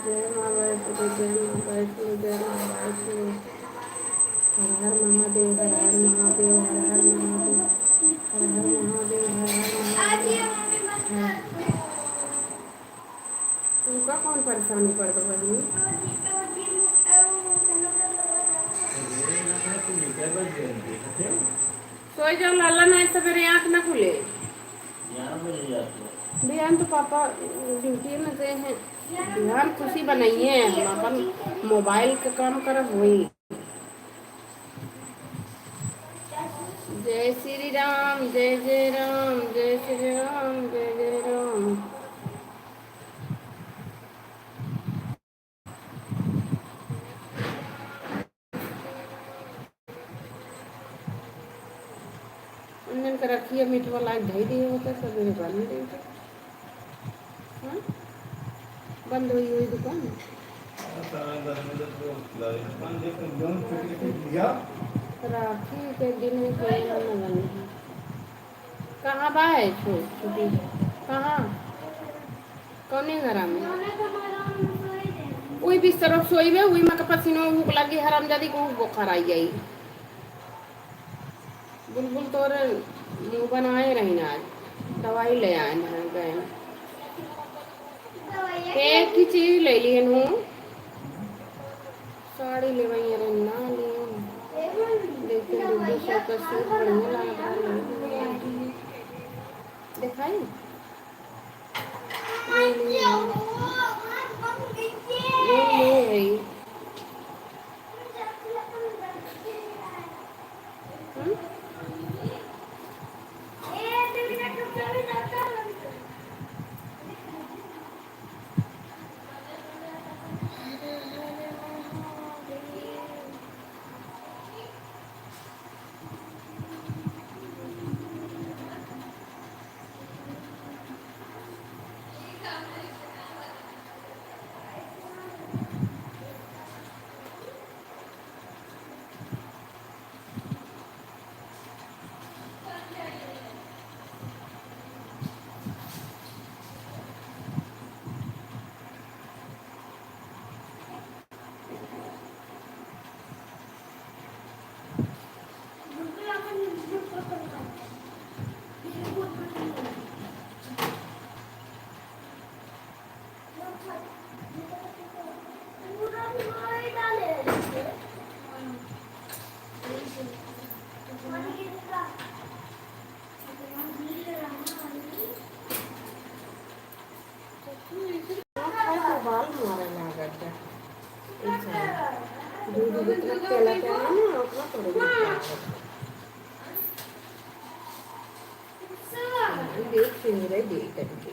जय माँ वैष्णो, जय माँ वैष्णो, जय माँ वैष्णो। हर हर महादेव, हर हर महादेव, हर हर महादेव, हर हर महादेव, हर हर महादेव। तुमका कौन परेशानी पड़ दो बनी? सोई जाओ लाला, नहीं सवेरे आँख ना खुले। बिहान तो पापा ड्यूटी में गए हैं। बिहान खुशी बनाइए, हम अपन मोबाइल का काम करब वही। जय श्री राम, जय जय राम, जय श्री राम, जय जय राम। उन्हें कर रखिए मीठ वाला ढाई दिए होता सब बंद दे। हाँ बंद हुई हुई दुकान राखी के दिन में कोई ना बंद है। कहाँ बा है छुट्टी कहाँ कौने घर में वही बिस्तर अब सोई में वही मका पसीनो भूख लगी हरामजादी को बुखार आई गई। बुलबुल तोर मुँह बनाए रही ना, आज दवाई ले आए हैं गए एक ही चीज ले लिए हूँ, साड़ी ले वही अरे ना लिए देखते दूसरे सौ का सूट बढ़िया लग रहा है दिखाई बाल हमारा लागत है दूध जितना केला क्या है ना उतना थोड़ा देख रही देख करके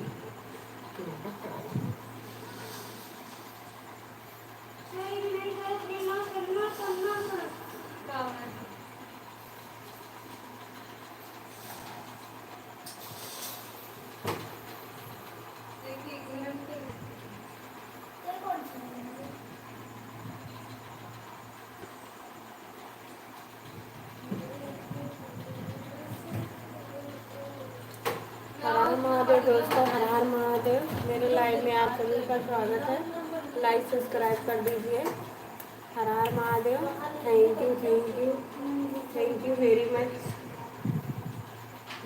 दोस्तों, हर हर महादेव। मेरे लाइव में आप सभी का स्वागत है। लाइक सब्सक्राइब कर दीजिए। Har Har Mahadev. Thank you, thank you, thank you very much.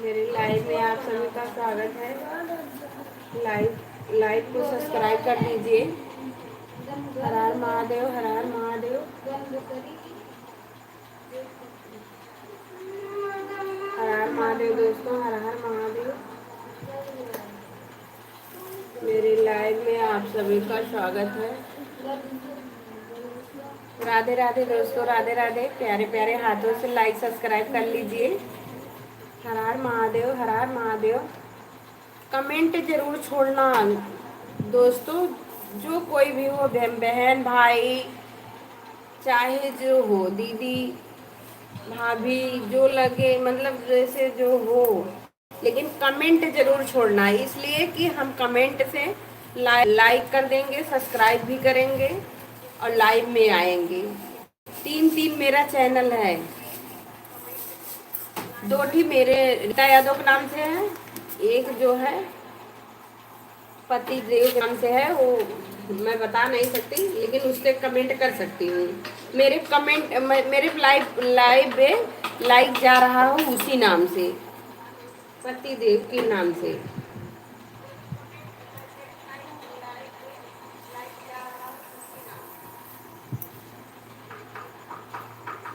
मेरे लाइव में आप सभी का स्वागत है। लाइव को सब्सक्राइब कर दीजिए। हर हर महादेव, हर हर महादेव, हर हर महादेव दोस्तों, हर हर महादेव। मेरे लाइव में आप सभी का स्वागत है। राधे राधे दोस्तों, राधे राधे। प्यारे प्यारे हाथों से लाइक सब्सक्राइब कर लीजिए। हर हर महादेव, हर हर महादेव। कमेंट जरूर छोड़ना दोस्तों, जो कोई भी हो, बहन भाई, चाहे जो हो, दीदी भाभी, जो लगे, मतलब जैसे जो हो, लेकिन कमेंट जरूर छोड़ना, इसलिए कि हम कमेंट से लाइक कर देंगे, सब्सक्राइब भी करेंगे और लाइव में आएंगे। तीन मेरा चैनल है। 2 मेरे रीता यादव के नाम से है, एक जो है पति देव के नाम से है, वो मैं बता नहीं सकती, लेकिन उससे कमेंट कर सकती हूँ। मेरे कमेंट मेरे लाइव पे लाइक जा रहा हूँ उसी नाम से, पति देव के नाम से।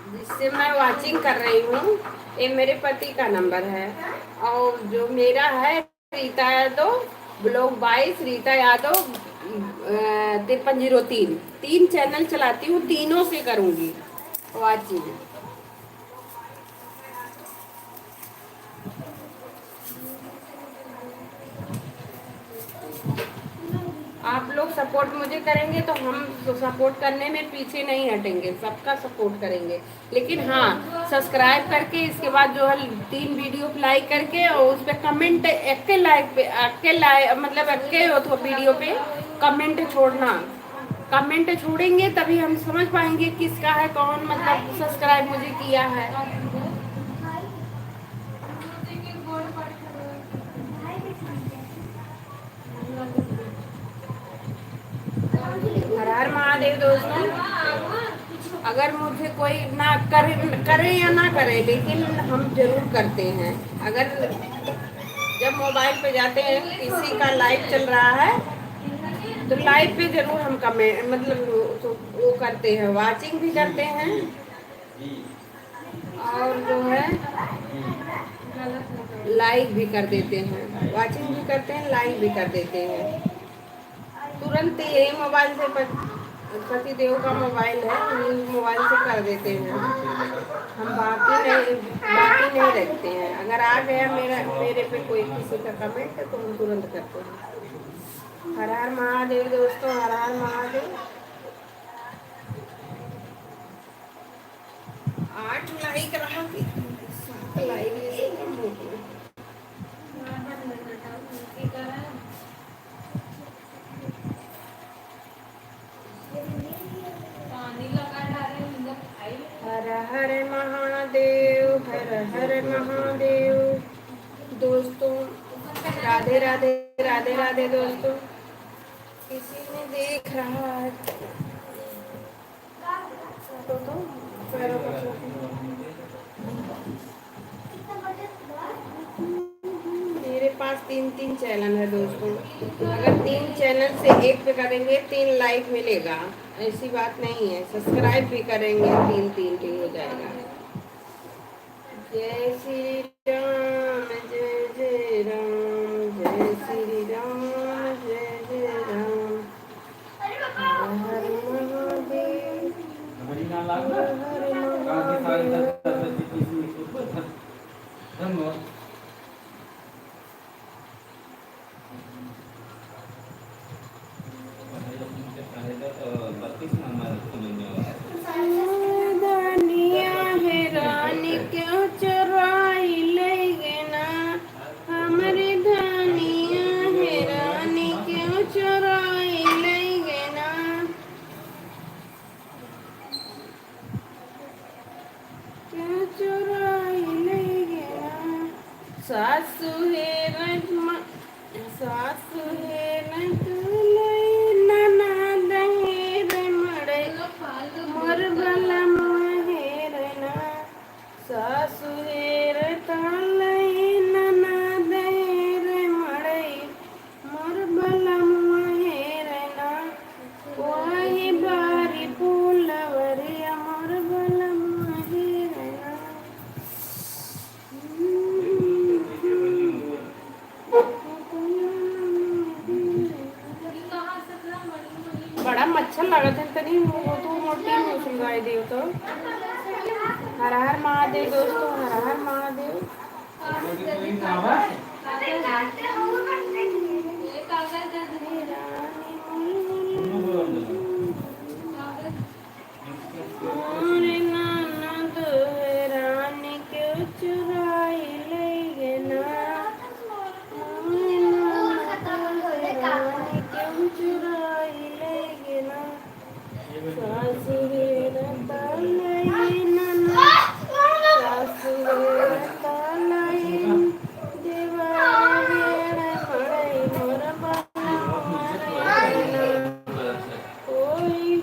जिससे मैं वाचिंग कर रही हूँ, ये मेरे पति का नंबर है। और जो मेरा है रीता यादव ब्लॉग 22 रीता यादव 5303। 3 चैनल चलाती हूँ, तीनों से करूँगी वाचिंग। आप लोग सपोर्ट मुझे करेंगे तो हम सपोर्ट करने में पीछे नहीं हटेंगे, सबका सपोर्ट करेंगे। लेकिन हाँ, सब्सक्राइब करके इसके बाद जो है 3 वीडियो लाइक करके और उस पर कमेंट मतलब हो तो वीडियो पे कमेंट छोड़ना। कमेंट छोड़ेंगे तभी हम समझ पाएंगे किसका है, कौन मतलब सब्सक्राइब मुझे किया है। हर हर महादेव दोस्तों। अगर मुझे कोई ना करे या ना करे, लेकिन हम जरूर करते हैं। अगर जब मोबाइल पे जाते हैं, किसी का लाइव चल रहा है, तो लाइव पे जरूर हम कमेंट मतलब वो करते हैं, वाचिंग भी करते हैं और जो है लाइक भी कर देते हैं। वाचिंग भी करते हैं, लाइक भी कर देते हैं। तुरंत यही मोबाइल से पति देव का मोबाइल है, मोबाइल से कर देते हैं। हम बाकी नहीं रखते हैं। अगर आ गया मेरे पे कोई किसी का कमेंट तो हम तुरंत करते हैं। हर हर महादेव दोस्तों, हर हर महादेव। 8 लाइक रहा लाइक हर हर महादेव, हर हर महादेव दोस्तों। राधे राधे, राधे राधे दोस्तों। किसी ने देख रहा है तो पैरों का मेरे पास 3 चैनल है दोस्तों। अगर 3 चैनल से एक पे करेंगे 3 लाइक मिलेगा, ऐसी बात नहीं है। सब्सक्राइब भी करेंगे 3 भी हो जाएगा। जय श्री राम, जय जय राम, जय श्री राम, जय जय राम। हर हर महादेव, हर हर महादेव। धन्यवाद। धनिया है रानी क्यों चुराई ले गए ना, हमारे सुहेन तुलई ननद हेर मड़ई मोर बला मोहेर ना सासु हेर तलई ननद हेर मड़ई मोर बला मोहेर ना वही बारी फूलवरिया मोर बला मोहेर ना बड़ा मच्छर लगत है तनी वो तो मोटी में सुलगाई दियो तो हर हर महादेव दोस्तों हर हर महादेव मोरे ननद रानी क्यों चुराई ले गे ना मोरे ननद रानी क्यों चुराई ले गे ना सासु हेर तलई ननद सासु हेर तलई देवर हेर मड़ई मोर बला मोहेर ना कोई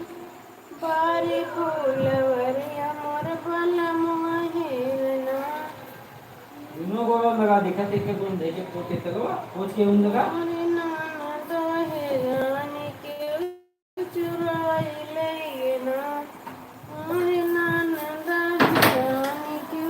बारी फूलवरिया मोर बला मोहेर ना दोनों को लगा दिखा देख के बोल दे के पोते तक पोछ के उन लगा मोरे ननद रानी के चुराई ले गे ना मोरे ननद रानी के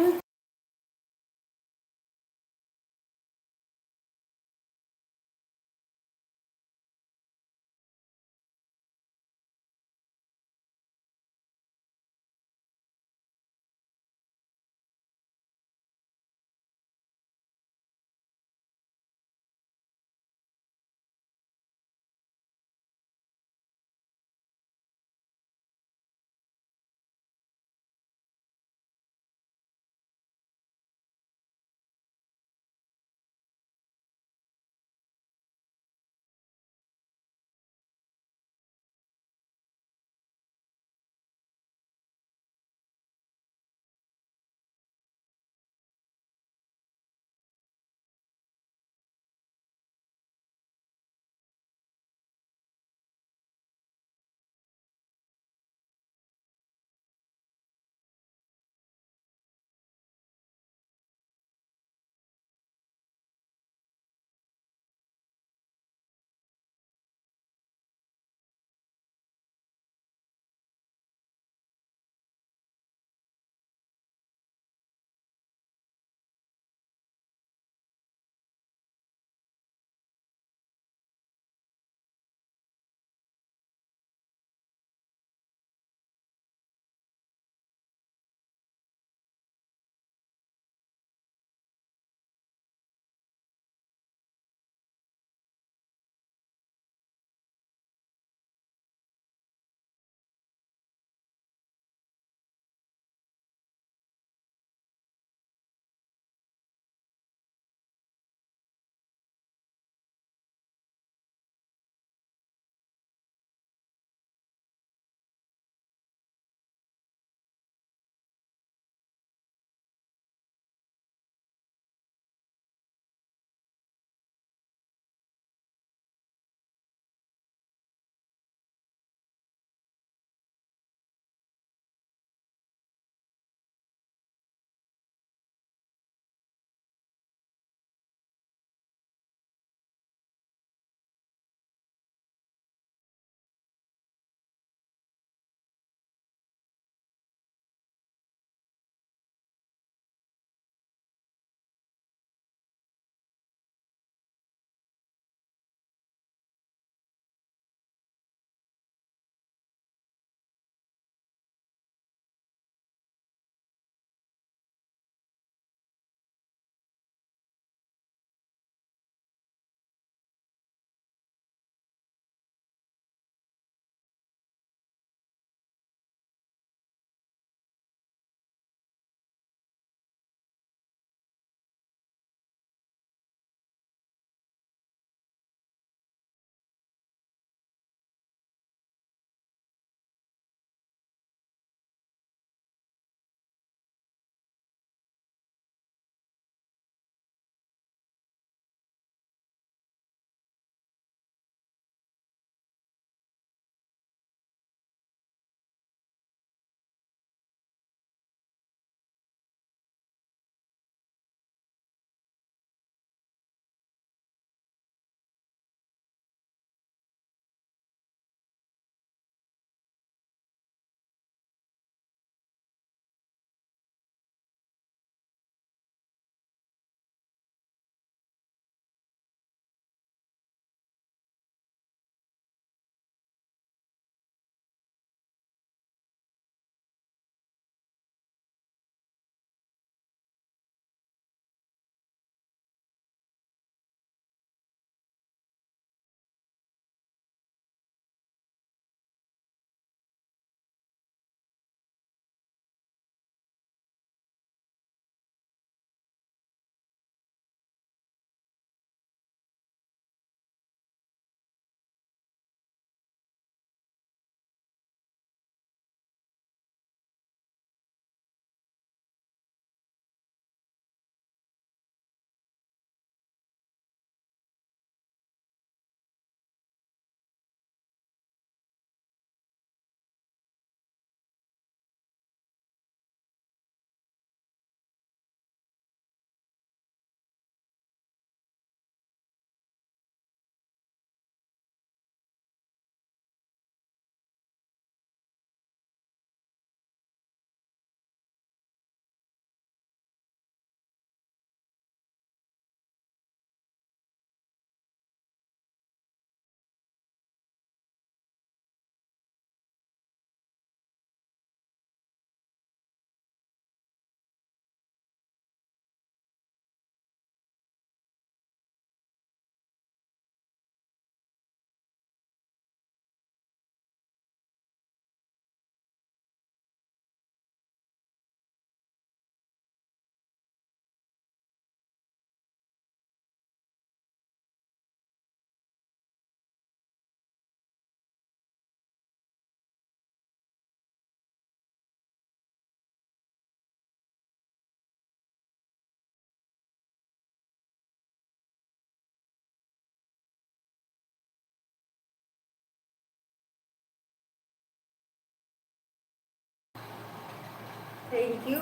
थैंक यू।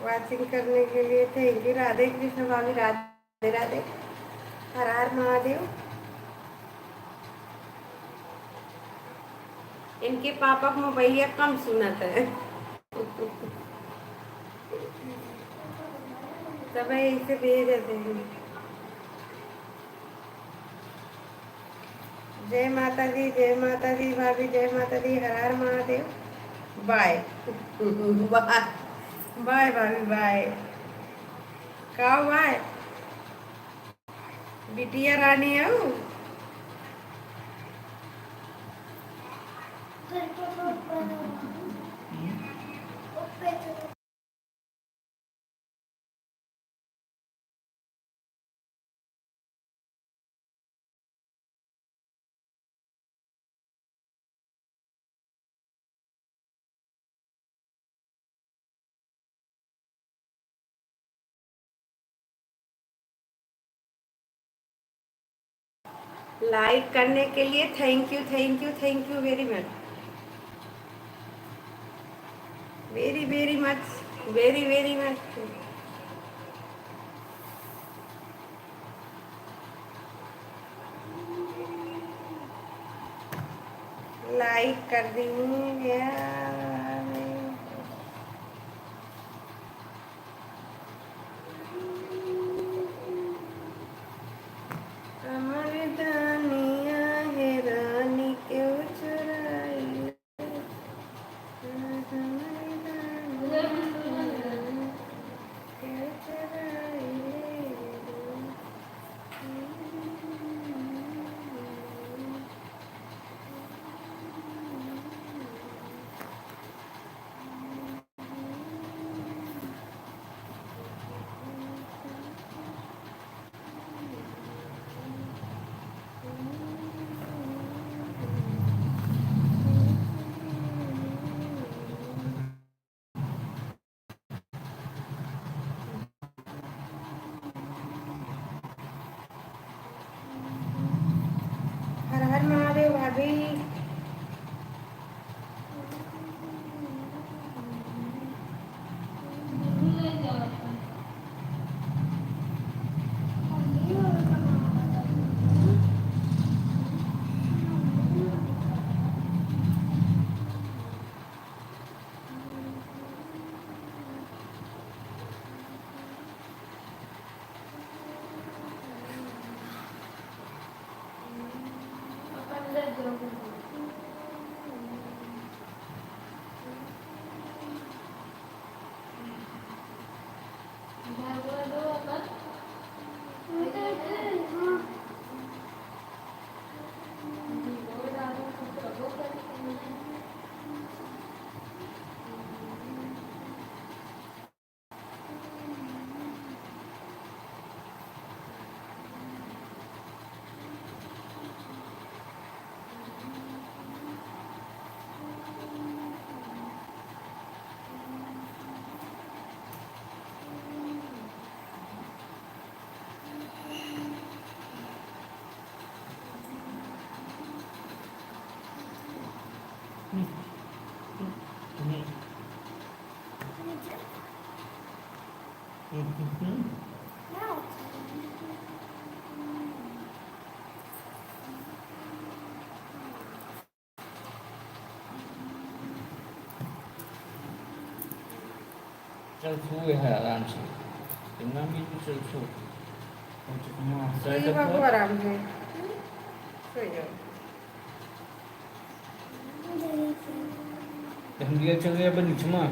वाचिंग करने के लिए थैंक यू। राधे कृष्ण भाभी, राधे राधे, हर हर महादेव। इनके पापा को मोबाइलिया कम सुनत है। सब इसे भेज देते हैं। जय माता दी, जय माता दी भाभी, जय माता दी, हर Har Mahadev. Bye. Bye bye भाभी, बाय। का बाय बिटिया रानी आओ। लाइक करने के लिए thank you, thank you, thank you very much, very very much, very very much. Like कर दी यार। हमारे दानिया है रानी क्यों चुराई। हमारे दानिया क्यों चुराई। हर हर महादेव भाभी। चल सो है आराम से, इतना भी नहीं चल सो। सोइए बाबू आराम से, सो जाओ। हम दिया चल गया बनी चमा।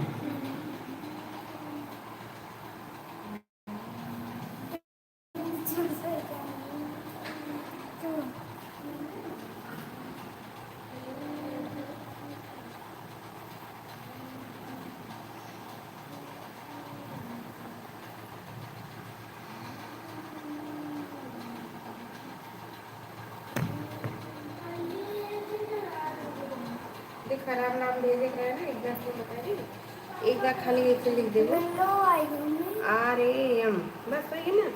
देख खराब नाम दे दे रहा है ना, एक बार तो बता रही, एक बार खाली ऐसे लिख दे RM, बस वही ना।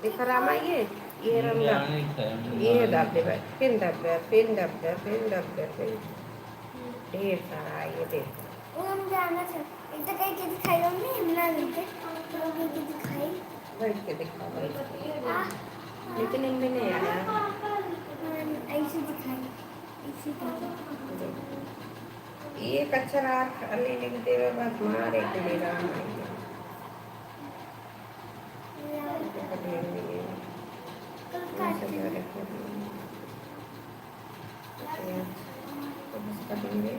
देख खराब आइए, ये रंगा, ये दाब दे भाई, फिर दाब दे, फिर दाब दे, फिर दाब दे, फिर ढेर सारा है, ये देखो। हम जाना था एक तो कहीं के दिखाई हमने हिमला लेते तो कहीं के दिखाई बैठ के दिखाओ, बैठ के। आ लेकिन इनमें नहीं आया। ऐसे दिखाई ऐसे देखो। ये कचरा खाली लिख देवे बस मारे के लिए राम आई है। देखो ढेर मिलेगा। ऐसे जो रखे हैं। तो बस करेंगे।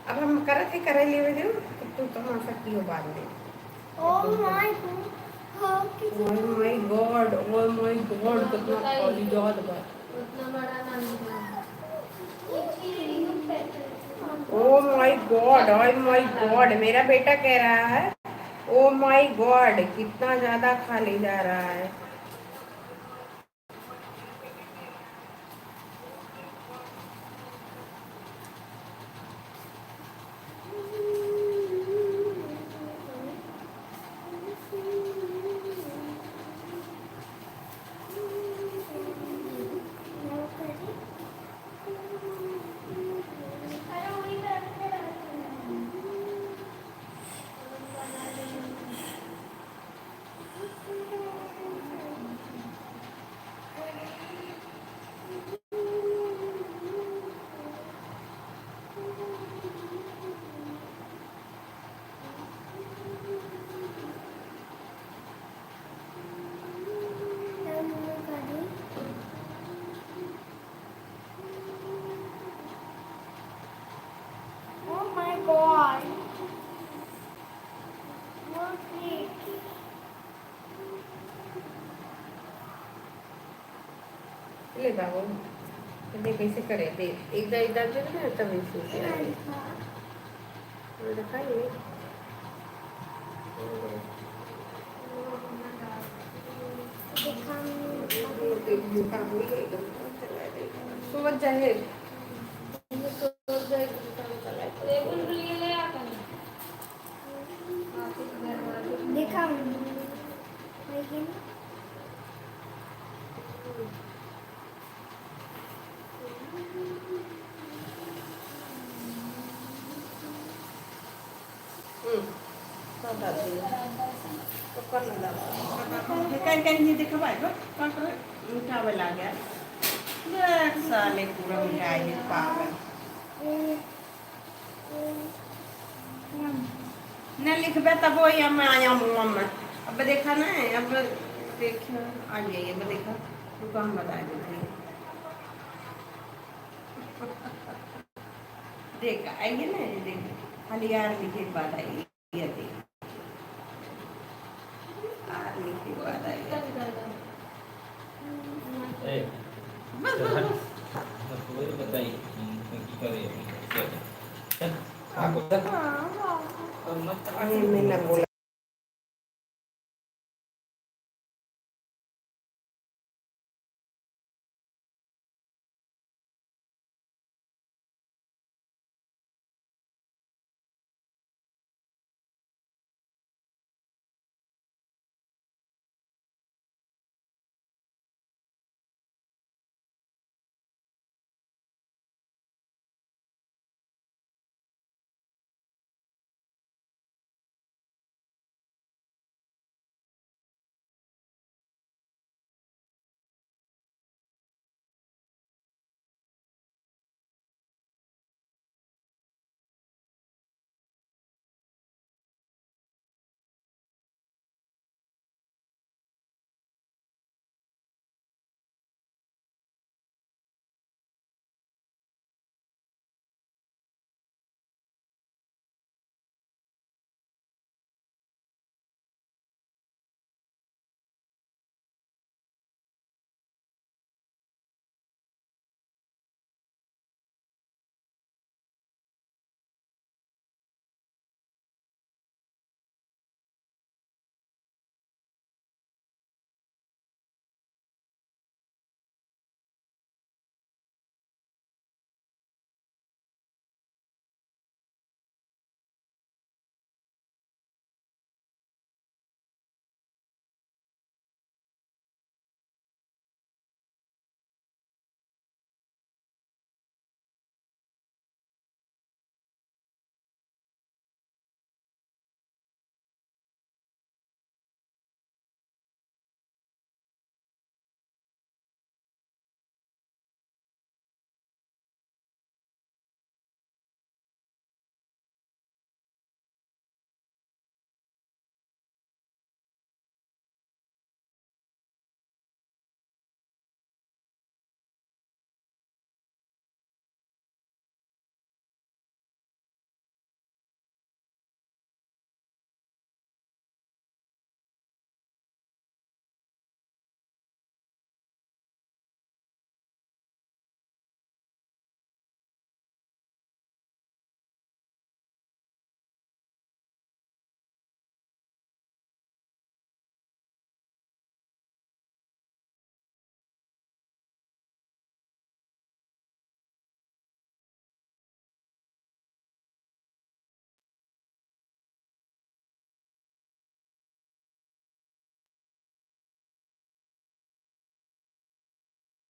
अब हम करत ही करे लिए दो तो तमाशा की हो बाद में। Oh my God how oh my God, oh my God, कितना खाली याद बा। उतना बड़ा ना निकला। Oh my God, oh my God, मेरा बेटा कह रहा है ओह माय गॉड, कितना ज्यादा खाली जा रहा है। Oh my god. What it? ले बाबू, ये कैसे करे दे, इधर इधर जो ना तभी से दिखाइए। सोच जाए टेबल लिए ले आकर देखा लेकिन तो कर लो कहीं नहीं देखा भाई कौन मीठा वाला गया देख साले पूरा मिठाई है पागल न लिखबे तब वही हम आया मुँह में। अब देखा ना, अब देखिए आ जाइए, अब देखा तो हम बता देते हैं। देख आइए ना, ये देखिए खाली यार लिखे के बाद आइए, ये देखिए यार लिखे के बाद आइए। बस बस बस बताइए की करे। मैं न बोला।